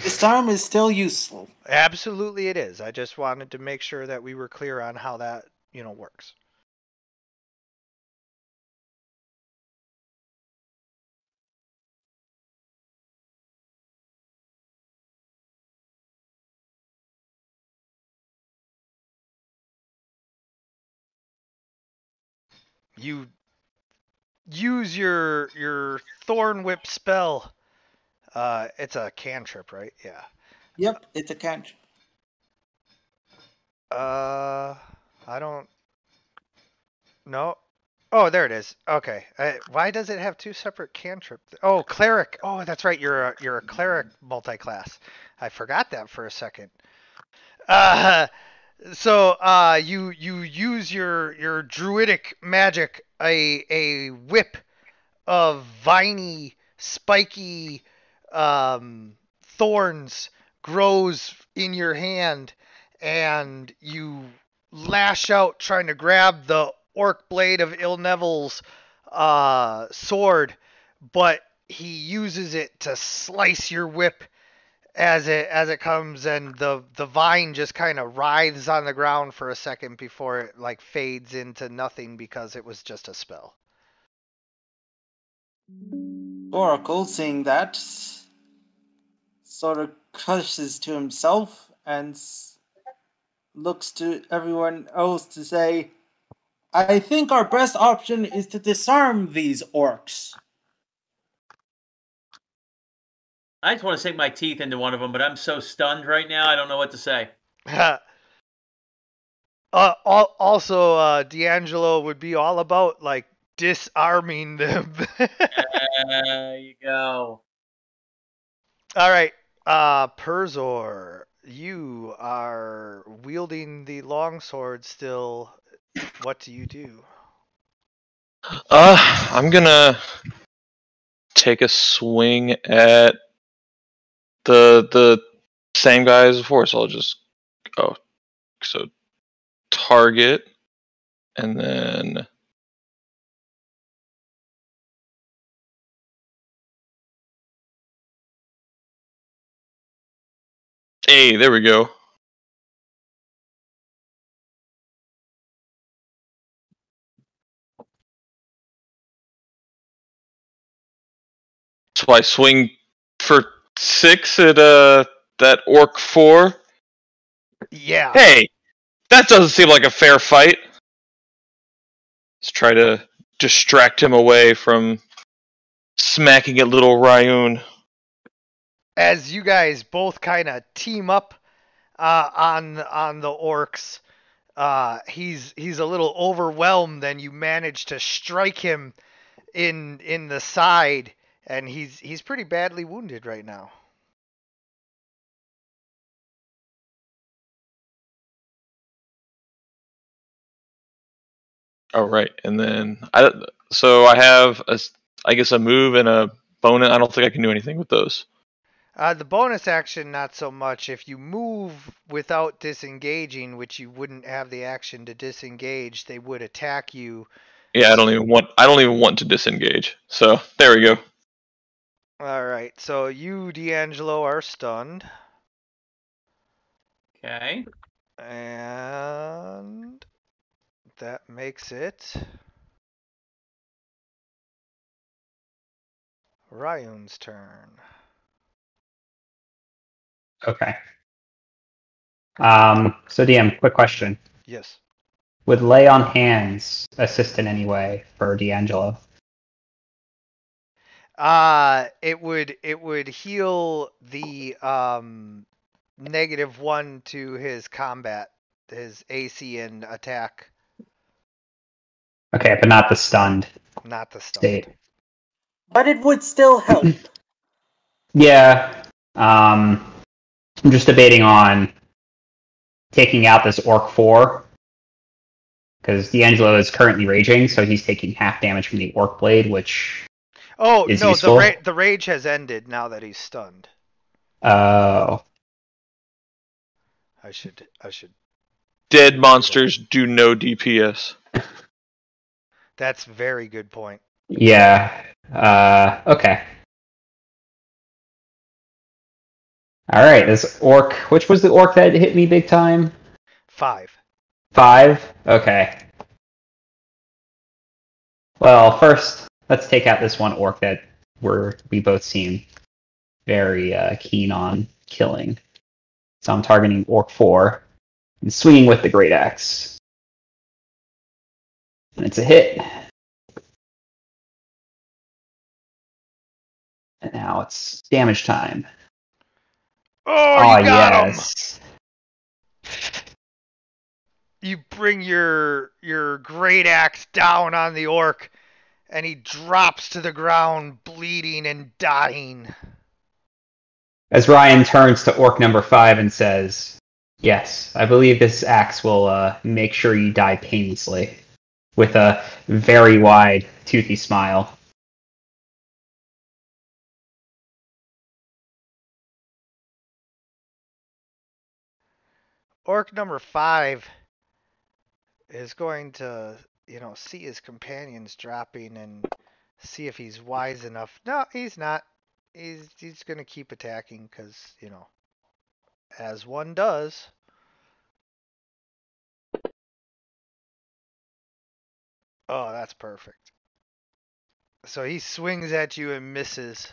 disarm is still useful. Absolutely, it is. I just wanted to make sure that we were clear on how that works. You use your thorn whip spell. It's a cantrip, right? Yeah. Yep, it's a cantrip. I don't. No. Oh, there it is. Okay. Why does it have 2 separate cantrips? Oh, cleric. Oh, that's right. You're a cleric multi-class. I forgot that for a second. So you use your druidic magic, a whip of viney, spiky thorns grows in your hand, and you lash out trying to grab the orc blade of Il Neville's sword, but he uses it to slice your whip as it comes, and the vine just kind of writhes on the ground for a second before it like fades into nothing because it was just a spell. Oracle, seeing that, sort of curses to himself and looks to everyone else to say, I think our best option is to disarm these orcs. I just want to sink my teeth into one of them, but I'm so stunned right now, I don't know what to say. Also, D'Angelo would be all about like disarming them. There you go. All right, Perzor, you are wielding the longsword still. What do you do? I'm gonna take a swing at the same guy as before. So I'll just so target, and then hey, there we go. So I swing for 6 at that orc 4. Yeah. Hey, that doesn't seem like a fair fight. Let's try to distract him away from smacking at little Ryun. As you guys both kind of team up on the orcs, he's a little overwhelmed, and you manage to strike him in the side, and he's pretty badly wounded right now. Oh right, and then I have I guess a move and a bonus. I don't think I can do anything with those. The bonus action, not so much. If you move without disengaging, which you wouldn't have the action to disengage, they would attack you. Yeah, I don't even want to disengage. So there we go. All right, so you, D'Angelo, are stunned. Okay. And that makes it Ryun's turn. Okay. So DM, quick question. Yes. Would lay on hands assist in any way for D'Angelo? It would heal the -1 to his combat, his AC and attack, Okay, but not the stunned not the stunned. state. But it would still help. Yeah. I'm just debating on taking out this Orc 4. Because D'Angelo is currently raging, so he's taking half damage from the Orc Blade, which Oh is no, useful. the rage has ended now that he's stunned. Oh. I should. Dead monsters do no DPS. That's a very good point. Yeah. Okay. Alright, this Orc. Which was the Orc that hit me big time? 5. 5? Okay. Well, first, let's take out this one Orc that we both seem very keen on killing. So I'm targeting Orc 4 and swinging with the Great Axe. And it's a hit. And now it's damage time. Oh, you got him! Yes. You bring your great axe down on the orc, and he drops to the ground, bleeding and dying. As Ryan turns to Orc number 5 and says, yes, I believe this axe will make sure you die painlessly. With a very wide, toothy smile. Orc number 5 is going to, see his companions dropping and see if he's wise enough. No, he's not. he's gonna keep attacking because as one does. Oh, that's perfect. So he swings at you and misses.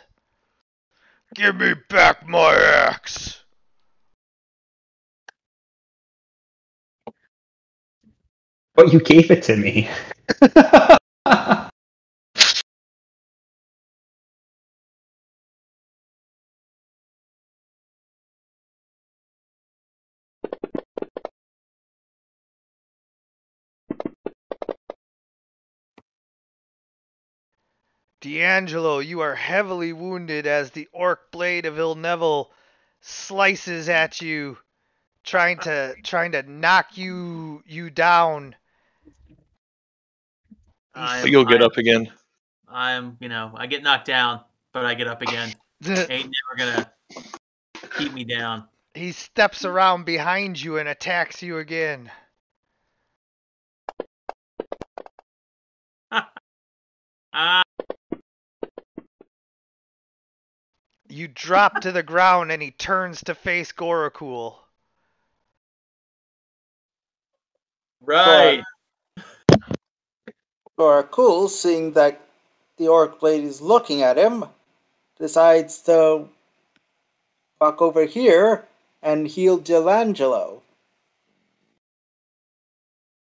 Give me back my axe. But you gave it to me. D'Angelo, you are heavily wounded as the orc blade of Il-Neville slices at you, trying to knock you down. But you'll get up again. I get knocked down, but I get up again. Ain't never gonna keep me down. He steps around behind you and attacks you again. You drop to the ground and he turns to face Gorakul. Right. Gorakul, seeing that the orc blade is looking at him, decides to walk over here and heal Delangelo.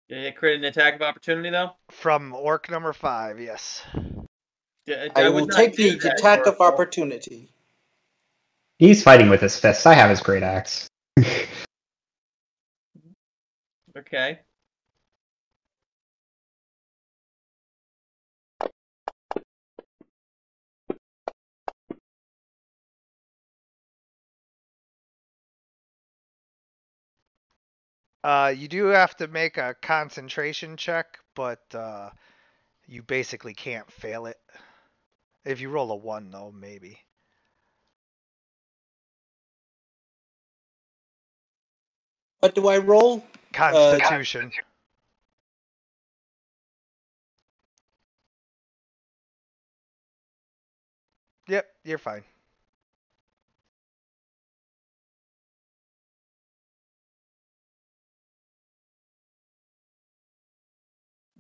Did it create an attack of opportunity though? From orc number 5, yes. I will take the attack of opportunity. He's fighting with his fists. I have his great axe. Okay. You do have to make a concentration check, but you basically can't fail it. If you roll a 1, though, maybe. What do I roll? Constitution. Yep, you're fine.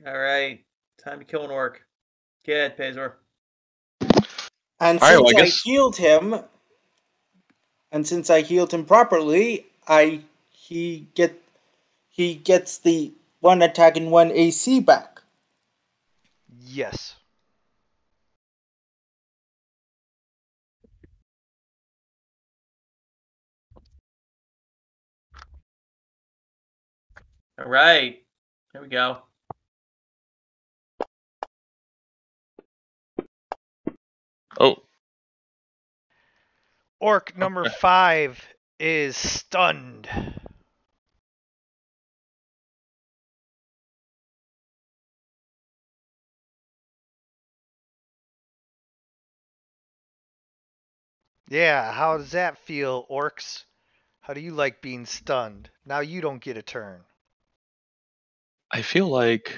All right. Time to kill an orc. Get Pazor. And All right, well, since I I guess- healed him, and since I healed him properly, he gets the 1 attack and 1 AC back. Yes. All right. Here we go. Oh, Orc number 5 is stunned. Yeah, how does that feel, orcs? How do you like being stunned? Now you don't get a turn. I feel like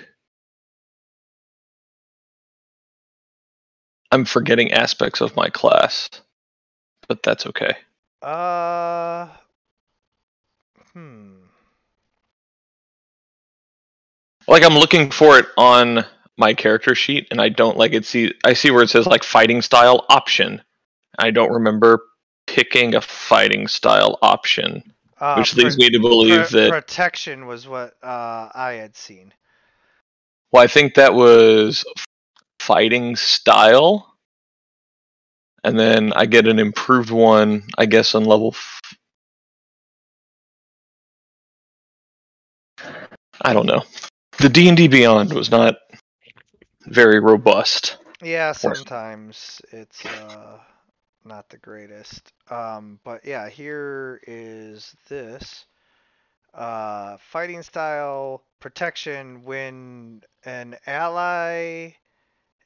I'm forgetting aspects of my class, but that's okay. Like I'm looking for it on my character sheet, and I don't like it. I see where it says like fighting style option. I don't remember picking a fighting style option, which leads me to believe that protection was what I had seen. Well, I think that was fighting style, and then I get an improved one, I guess, on level. I don't know. The D&D Beyond was not very robust. Yeah, sometimes it's not the greatest. But yeah, here is this. Fighting style protection when an ally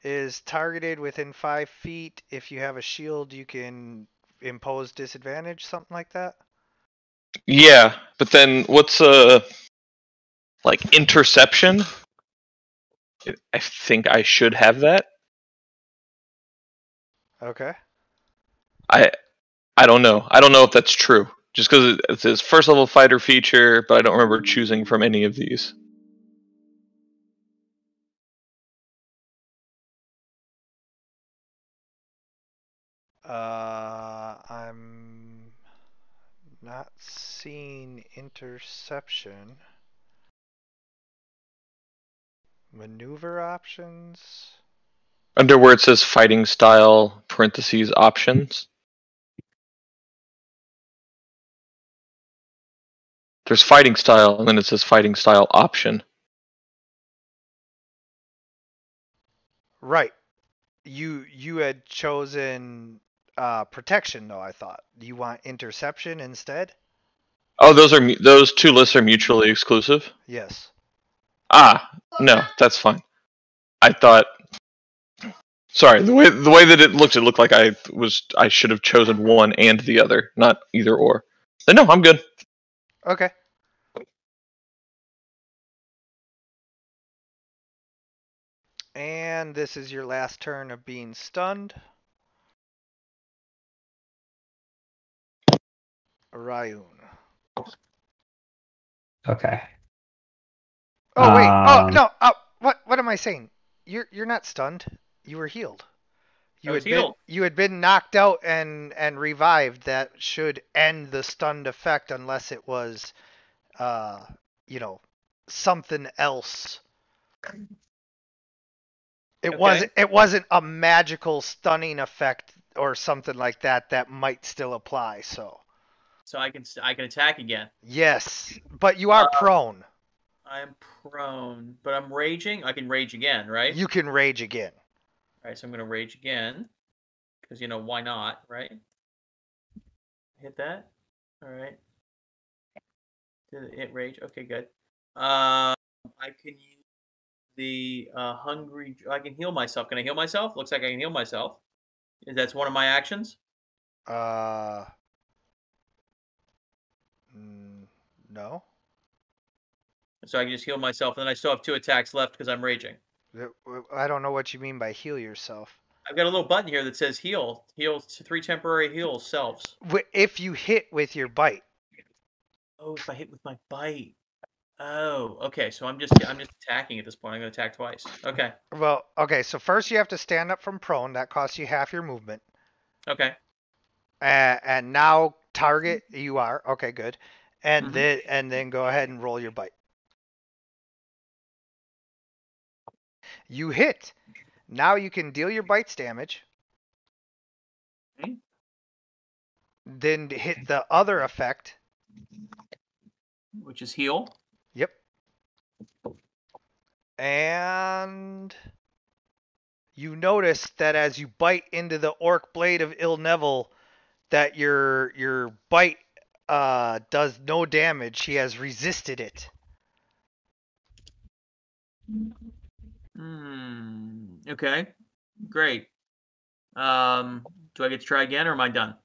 is targeted within 5 feet. If you have a shield, you can impose disadvantage, something like that. Yeah, but then what's like interception? I think I should have that. Okay. I don't know. I don't know if that's true. Just because it's his first level fighter feature, but I don't remember choosing from any of these. I'm not seeing interception. Maneuver options. Under where it says fighting style, parentheses, options. There's fighting style, and then it says fighting style option. Right. You had chosen protection though, I thought. Do you want interception instead? Oh, those two lists are mutually exclusive? Yes. Ah, no, that's fine. I thought. Sorry, the way that it looked like I should have chosen one and the other, not either or. But no, I'm good. Okay. And this is your last turn of being stunned. Ryun. Okay. Oh wait. Oh no. Oh, what am I saying? You're not stunned. You were healed. You had been knocked out and revived. That should end the stunned effect unless it was something else. It wasn't a magical stunning effect or something like that might still apply, so I can attack again. yes, but you are prone. I am prone, but I'm raging. I can rage again, right? You can rage again. All right, so I'm going to rage again. Because, why not, right? Hit that. All right. Did it hit rage? Okay, good. I can use the hungry... I can heal myself. Can I heal myself? Looks like I can heal myself. That's one of my actions? No. So I can just heal myself, and then I still have 2 attacks left because I'm raging. I don't know what you mean by heal yourself. I've got a little button here that says heal. Heal 3 temporary heals selves. If you hit with your bite. Oh, if I hit with my bite. Oh, okay. So I'm just attacking at this point. I'm going to attack twice. Okay. Well, okay. So first you have to stand up from prone. That costs you half your movement. Okay. And now target. You are okay. Good. And then go ahead and roll your bite. You hit. Now you can deal your bites damage. Okay. Then hit the other effect. Which is heal. Yep. And you notice that as you bite into the orc blade of Ill Neville, that your bite does no damage. He has resisted it. Okay. Great. Do I get to try again, or am I done?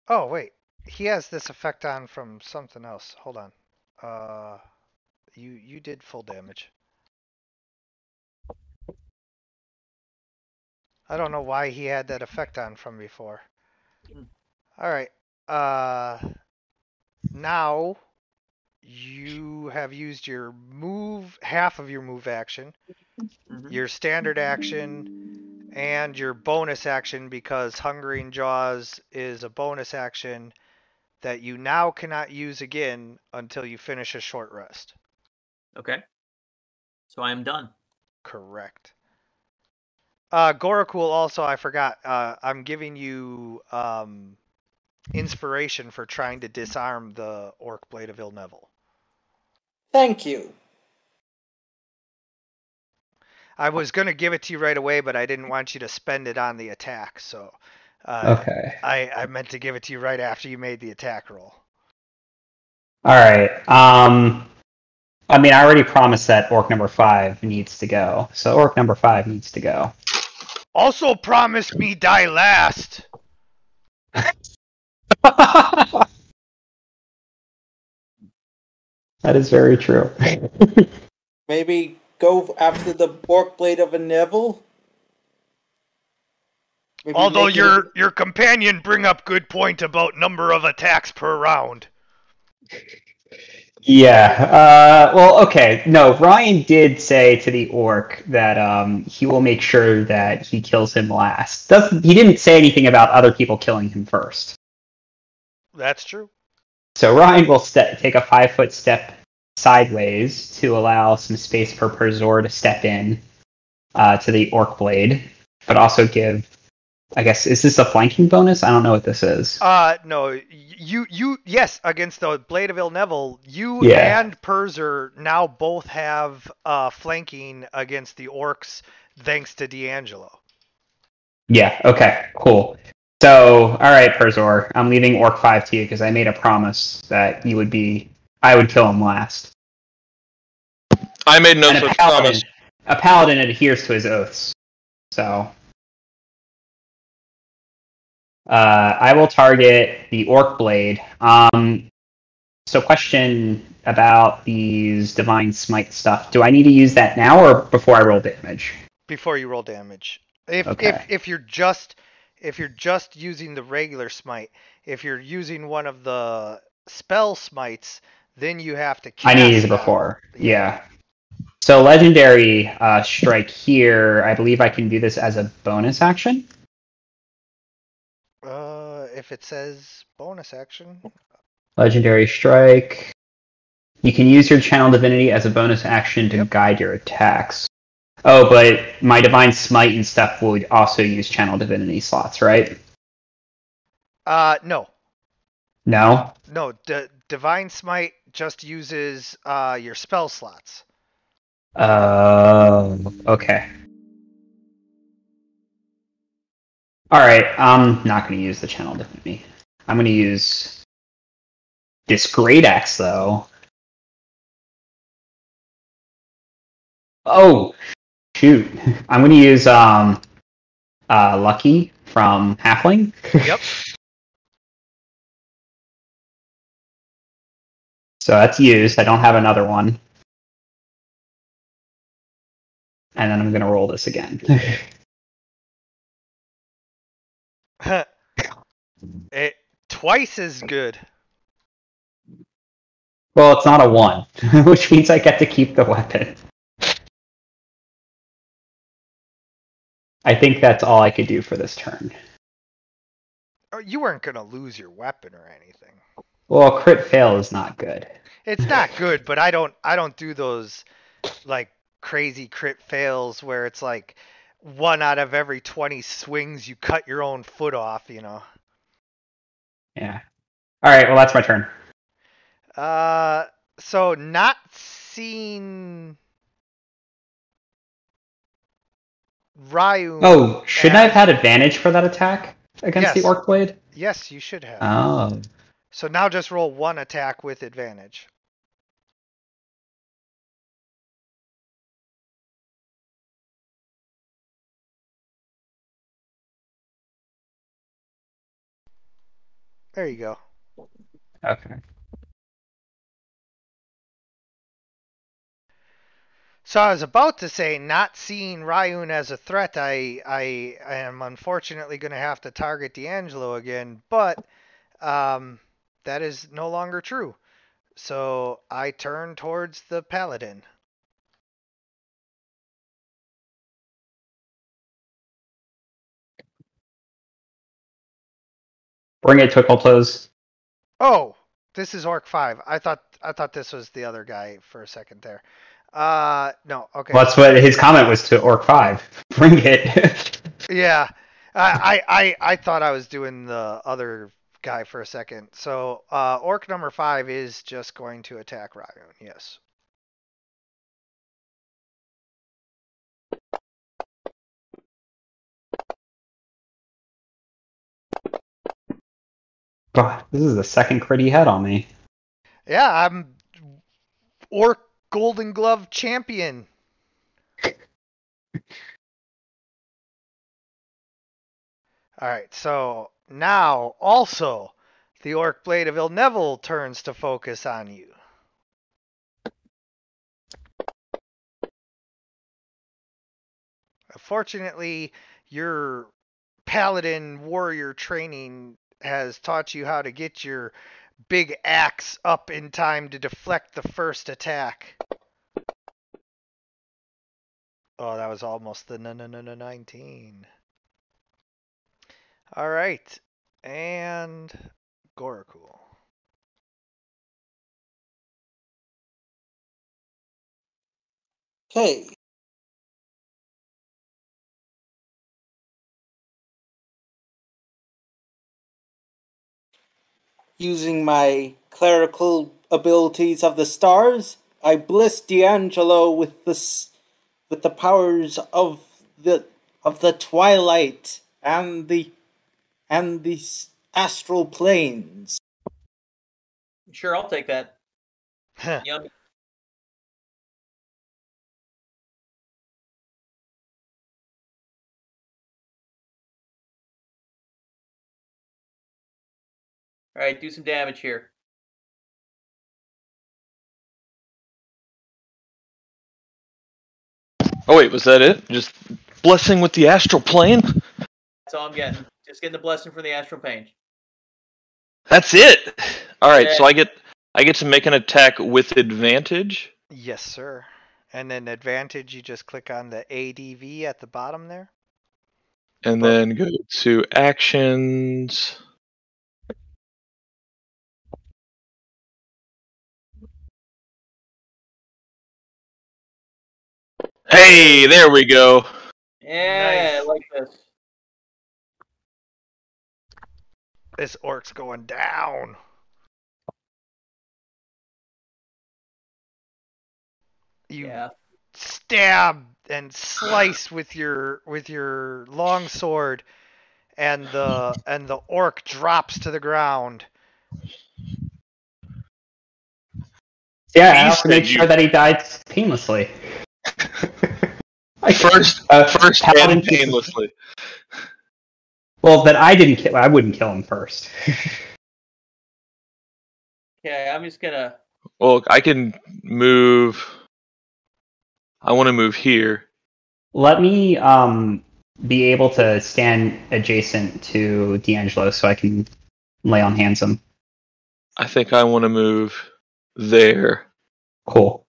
Oh wait, he has this effect on from something else. Hold on. You did full damage. I don't know why he had that effect on from before. All right. Now you have used your half of your move action, your standard action, and your bonus action, because Hungering Jaws is a bonus action that you now cannot use again until you finish a short rest. Okay. So I am done. Correct. Gorakul, also, I forgot. I'm giving you inspiration for trying to disarm the Orc Blade of Ill Neville. Thank you. I was going to give it to you right away, but I didn't want you to spend it on the attack, so Okay. I meant to give it to you right after you made the attack roll. All right. I mean, I already promised that orc number 5 needs to go, so orc number 5 needs to go. Also promise me die last. That is very true. Maybe go after the orc blade of a Neville? Maybe Although make it your companion bring up good point about number of attacks per round. Yeah. Well, okay. No, Ryan did say to the orc that he will make sure that he kills him last. He didn't say anything about other people killing him first. That's true. So Ryan will take a 5-foot step sideways to allow some space for Perzor to step in to the orc blade, but also give. I guess, is this a flanking bonus? I don't know what this is. No, yes, against the Blade of Ill Neville, you Yeah. and Perzer now both have flanking against the orcs, thanks to D'Angelo. Yeah, okay, cool. So, alright, Perzor, I'm leaving Orc 5 to you because I made a promise that I would kill him last. I made no And such promise. a paladin adheres to his oaths. So, I will target the Orc Blade. So question about these Divine Smite stuff. Do I need to use that now or before I roll damage? Before you roll damage. Okay. If you're just using the regular smite, if you're using one of the spell smites, then you have to cast I need to use it that. before. Yeah. So Legendary Strike here, I believe I can do this as a bonus action. If it says bonus action. Legendary Strike. You can use your Channel Divinity as a bonus action to guide your attacks. Oh, but my Divine Smite and stuff would also use Channel Divinity slots, right? No. No? No, Divine Smite just uses your spell slots. Okay. Alright, I'm not going to use the Channel Divinity. I'm going to use this Great Axe, though. Oh, shoot. I'm going to use Lucky from Halfling. Yep. So that's used. I don't have another one. And then I'm going to roll this again. Twice as good. Well, it's not a 1, which means I get to keep the weapon. I think that's all I could do for this turn. You weren't gonna lose your weapon or anything. Well, crit fail is not good. It's not good, but I don't do those like crazy crit fails where it's like 1 out of every 20 swings you cut your own foot off, you know. Yeah. All right. Well, that's my turn. So not seeing Ryu. Oh, shouldn't I have had advantage for that attack against the Yes. Orc Blade? Yes, you should have. Oh. So now just roll 1 attack with advantage. There you go. Okay. So I was about to say, not seeing Ryun as a threat, I am unfortunately going to have to target D'Angelo again, but that is no longer true. So I turn towards the Paladin. Bring it to a close. Oh, this is Orc 5. I thought this was the other guy for a second there. No, okay. Well, that's what his comment was to Orc 5. Bring it. Yeah. I thought I was doing the other guy for a second. So Orc number 5 is just going to attack Ryun, yes. God, this is the second crit he had on me. Yeah, I'm Orc Golden Glove champion. Alright, so now also the Orc Blade of Ill Neville turns to focus on you. Fortunately, your paladin warrior training has taught you how to get your big axe up in time to deflect the first attack. Oh, that was almost the 19. All right, and Gorakul. Okay. Using my clerical abilities of the stars, I bless D'Angelo with the powers of the twilight and the astral planes. Sure, I'll take that. Yummy. All right, do some damage here. Oh wait, was that it? Just blessing with the astral plane? That's all I'm getting. Just getting the blessing from the astral plane. That's it. All right, Yeah. so I get to make an attack with advantage. Yes, sir. And then advantage, you just click on the ADV at the bottom there. And then go to actions. Hey, there we go. Yeah, Nice. I like this. This orc's going down. You Yeah. stab and slice with your long sword, and the orc drops to the ground. Yeah, I He have to make said sure you- that he died painlessly. First Paladin and pieces- painlessly. Well, that I didn't kill. I wouldn't kill him first. Okay, I'm just gonna. Well, I can move. I want to move here. Let me be able to stand adjacent to D'Angelo so I can lay on hands him. I think I want to move there. Cool.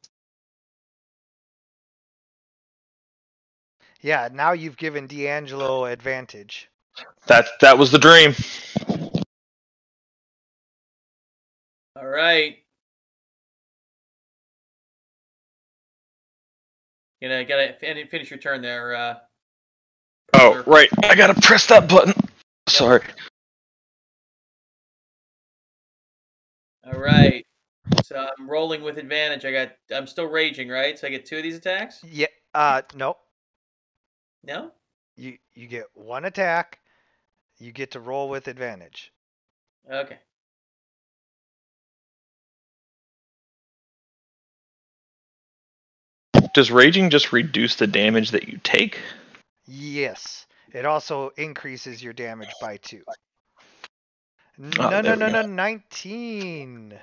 Yeah, now you've given D'Angelo advantage. That was the dream. All right. Gotta finish your turn there. Oh, Sure. right. I gotta press that button. Sorry. All right. So I'm rolling with advantage. I'm still raging, right? So I get 2 of these attacks? Yeah. No. No? You get one attack. You get to roll with advantage. Okay. Does raging just reduce the damage that you take? Yes. It also increases your damage by 2. there we go. 19.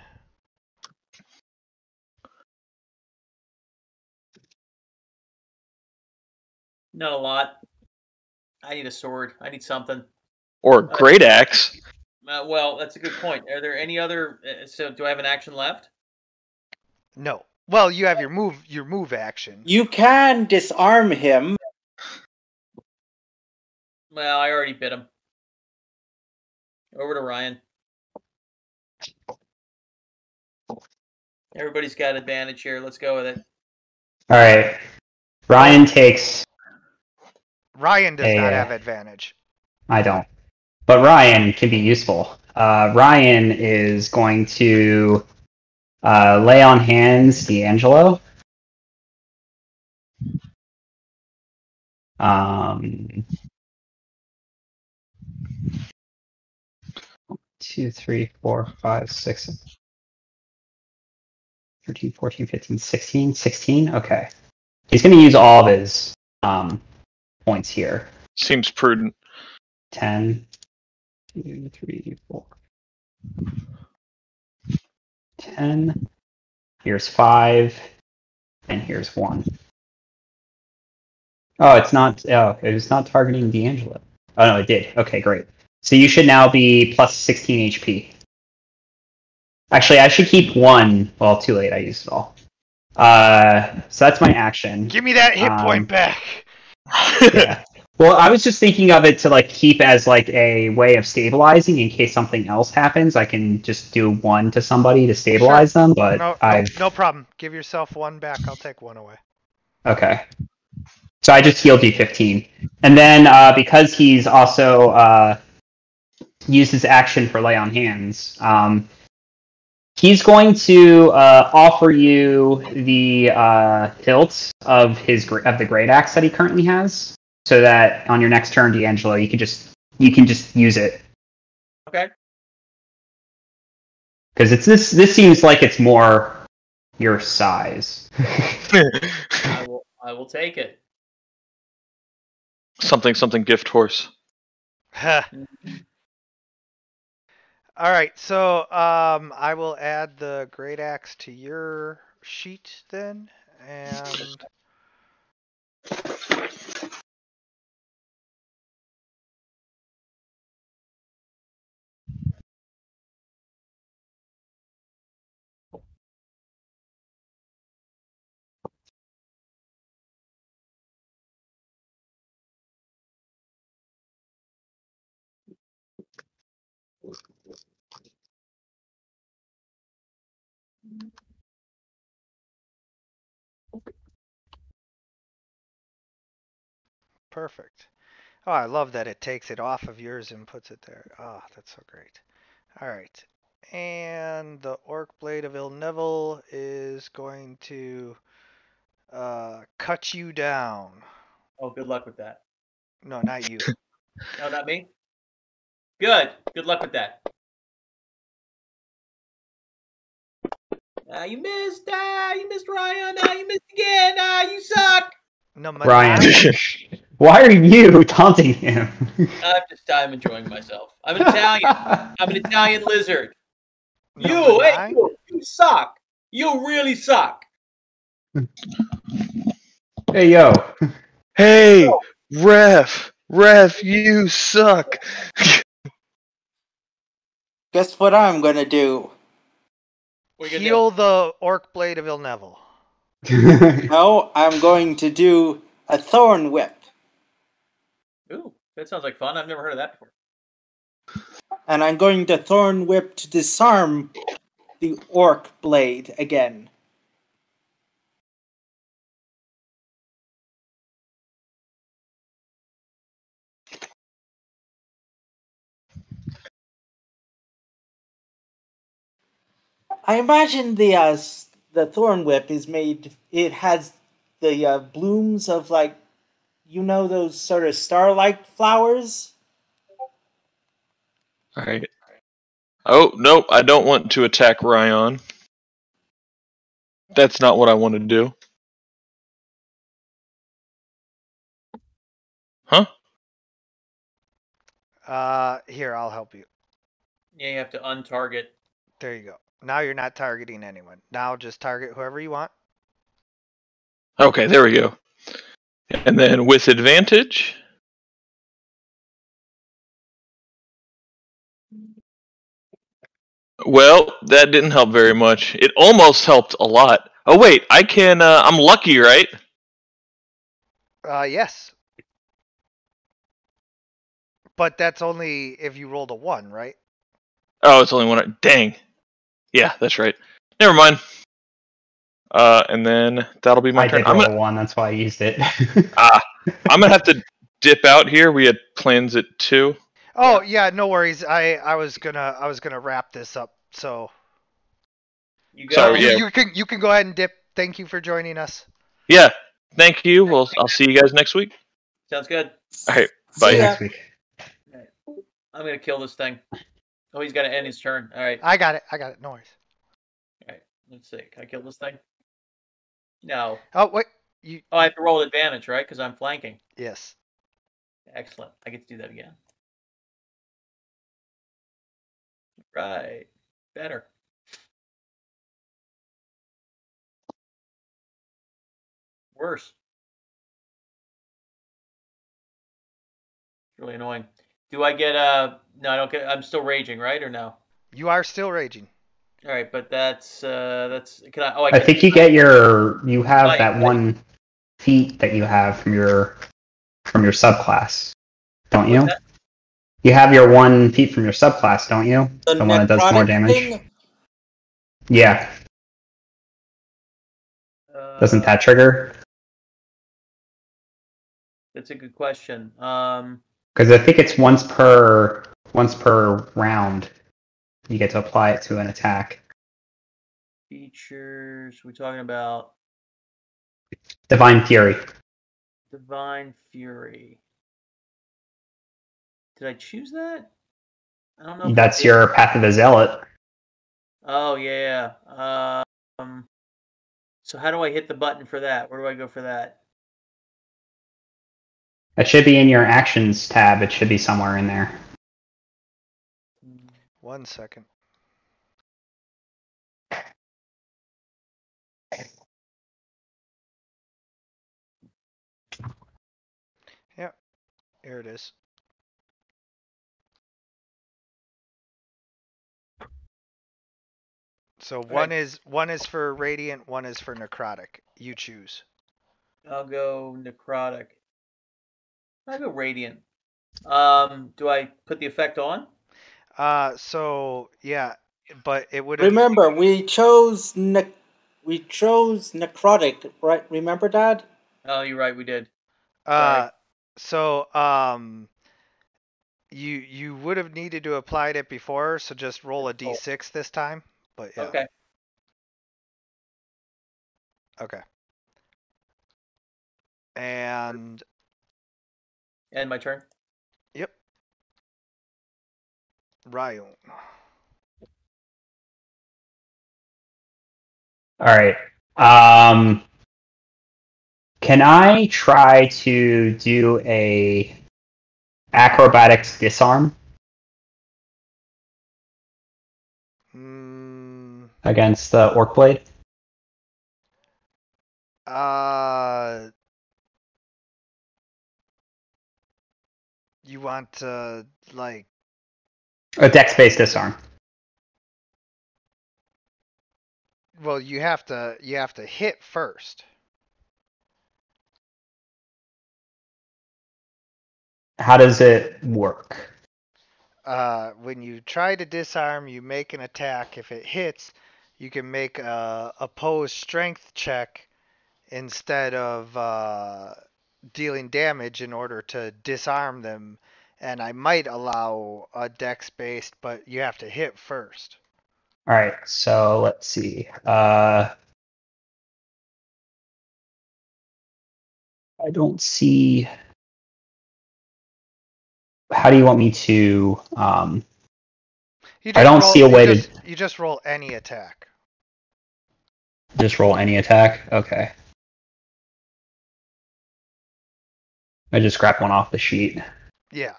Not a lot. I need a sword. I need something. Or great axe? Well, that's a good point. Are there any other? So, do I have an action left? No. Well, you have your move action. You can disarm him. Well, I already bit him. Over to Ryan. Everybody's got advantage here. Let's go with it. All right. Ryan takes. Ryan does not Yeah. have advantage. I don't. But Ryan can be useful. Ryan is going to lay on hands D'Angelo. 2, 3, 4, 5, 6, 13, 14, 15, 16. 16? Okay. He's going to use all of his points here. Seems prudent. 10, 2, 3, 4. 10. Here's 5. And here's 1. Oh, it's not. Oh, it is not targeting D'Angelo. Oh no, it did. Okay, great. So you should now be plus 16 HP. Actually, I should keep 1. Well, too late. I used it all. So that's my action. Give me that hit point back. Yeah. Well, I was just thinking of it to like keep as like a way of stabilizing in case something else happens. I can just do 1 to somebody to stabilize them, but no problem. Give yourself 1 back. I'll take 1 away. Okay. So I just healed you 15. And then because he's also used his action for lay on hands, he's going to offer you the hilt of the great axe that he currently has, so that on your next turn, D'Angelo, you can just use it. Okay. Because this seems like it's more your size. I will take it. Something gift horse. All right, so I will add the great axe to your sheet then, and perfect. Oh, I love that it takes it off of yours and puts it there. Oh, that's so great. All right. And the Orc Blade of Ill Neville is going to cut you down. Oh, good luck with that. No, not you. No, not me? Good. Good luck with that. You missed. You missed Ryan. You missed again. You suck. No, Ryan, why are you taunting him? I'm enjoying myself. I'm an Italian. I'm an Italian lizard. No, You suck. You really suck. Hey, yo. Hey, ref, you suck. Guess what I'm gonna do? Heal the Orc Blade of Ill Neville. No, I'm going to do a Thorn Whip. Ooh, that sounds like fun. I've never heard of that before. And I'm going to Thorn Whip to disarm the Orc Blade again. I imagine the Thorn Whip is made. It has the blooms of those sort of starlight flowers. All right. Oh no, I don't want to attack Ryan. That's not what I want to do. Huh? Here, I'll help you. Yeah, you have to untarget. There you go. Now you're not targeting anyone. Now just target whoever you want. Okay, there we go. And then with advantage. Well, that didn't help very much. It almost helped a lot. Oh wait, I can. I'm lucky, right? Yes. But that's only if you rolled a 1, right? Oh, it's only one. Dang. Yeah, that's right. Never mind. And then that'll be my turn. I did roll a 1, that's why I used it. I'm gonna have to dip out here. We had plans at 2. Oh yeah, no worries. I was gonna wrap this up. So You go. Sorry, yeah. you can go ahead and dip. Thank you for joining us. Yeah. Thank you. Well, I'll see you guys next week. Sounds good. All right. See Bye. ya. Next week. I'm gonna kill this thing. Oh, he's got to end his turn. All right. I got it. No worries. All right. Let's see. Can I kill this thing? No. Oh wait. Oh, I have to roll advantage, right? Because I'm flanking. Yes. Excellent. I get to do that again. Right. Better. Worse. It's really annoying. Do I get No, I don't get. I'm still raging, right, or no? You are still raging. All right, but that's. Can I? Oh, I think you get you have Right, that right. one feat that you have from your subclass, don't What's you? that? You have your one feat from your subclass, don't you? The The one that does more necrotic damage. thing? Yeah, doesn't that trigger? That's a good question. Because I think it's once per round. You get to apply it to an attack. Features. We're talking about Divine Fury. Divine Fury. Did I choose that? I don't know. If I That's did. your Path of the Zealot. Oh yeah. So how do I hit the button for that? Where do I go for that? It should be in your Actions tab. It should be somewhere in there. 1 second. Yep, here it is. So one is for radiant, one is for necrotic. You choose. I'll go necrotic. I'll go radiant. Do I put the effect on? So yeah, but it would Remember, we chose necrotic, right? Remember, Dad? Oh, you're right. We did. So you would have needed to apply it before, so just roll a d6 this time. But yeah. Okay. Okay. And End my turn. yep. Ryan. All right. Can I try to do a acrobatics disarm against the orc blade? You want like a dex-based disarm? Well, you have to hit first. How does it work? When you try to disarm, you make an attack. If it hits, you can make a opposed strength check instead of dealing damage in order to disarm them. And I might allow a dex based, but you have to hit first. All right, so let's see. I don't see. How do you want me to? I don't see a way to. You just roll any attack. Just roll any attack? Okay. I just grabbed one off the sheet. Yeah.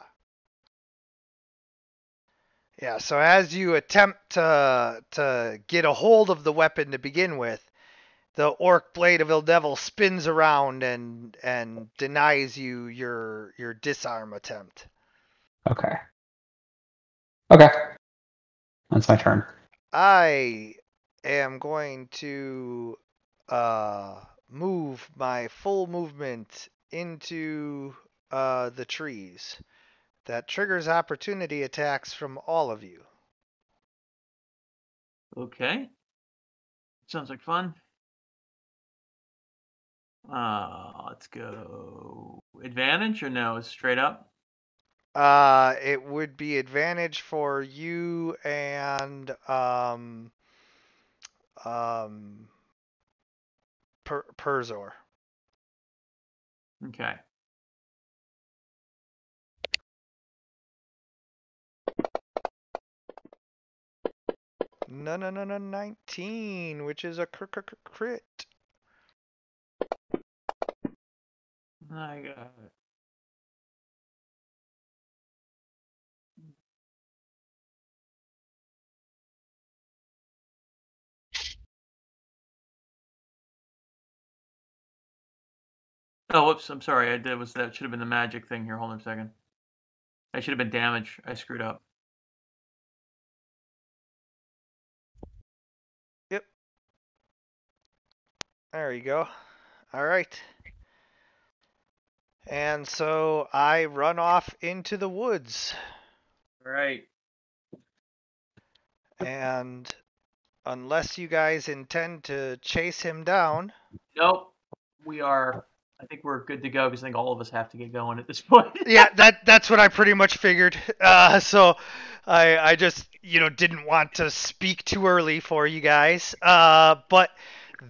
Yeah, so as you attempt to get a hold of the weapon to begin with, the orc blade of Ildevil spins around and denies you your disarm attempt. Okay. Okay. That's my turn. I am going to move my full movement into the trees. That triggers opportunity attacks from all of you. Okay. Sounds like fun. Let's go. Advantage or no? It's straight up. It would be advantage for you and Perzor. Okay. No, 19, which is a crit. I got it. Oh, whoops! I'm sorry. That should have been the magic thing here. Hold on a second. That should have been damage. I screwed up. Yep. There you go. All right. And so I run off into the woods. All right. And unless you guys intend to chase him down. Nope. We are. I think we're good to go because I think all of us have to get going at this point. Yeah, that's what I pretty much figured. So I just didn't want to speak too early for you guys. But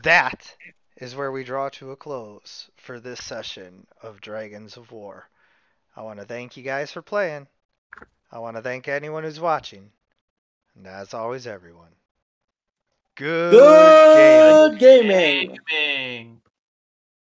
that is where we draw to a close for this session of Dragons of War. I want to thank you guys for playing. I want to thank anyone who's watching. And as always, everyone, good gaming. Good gaming. Gaming.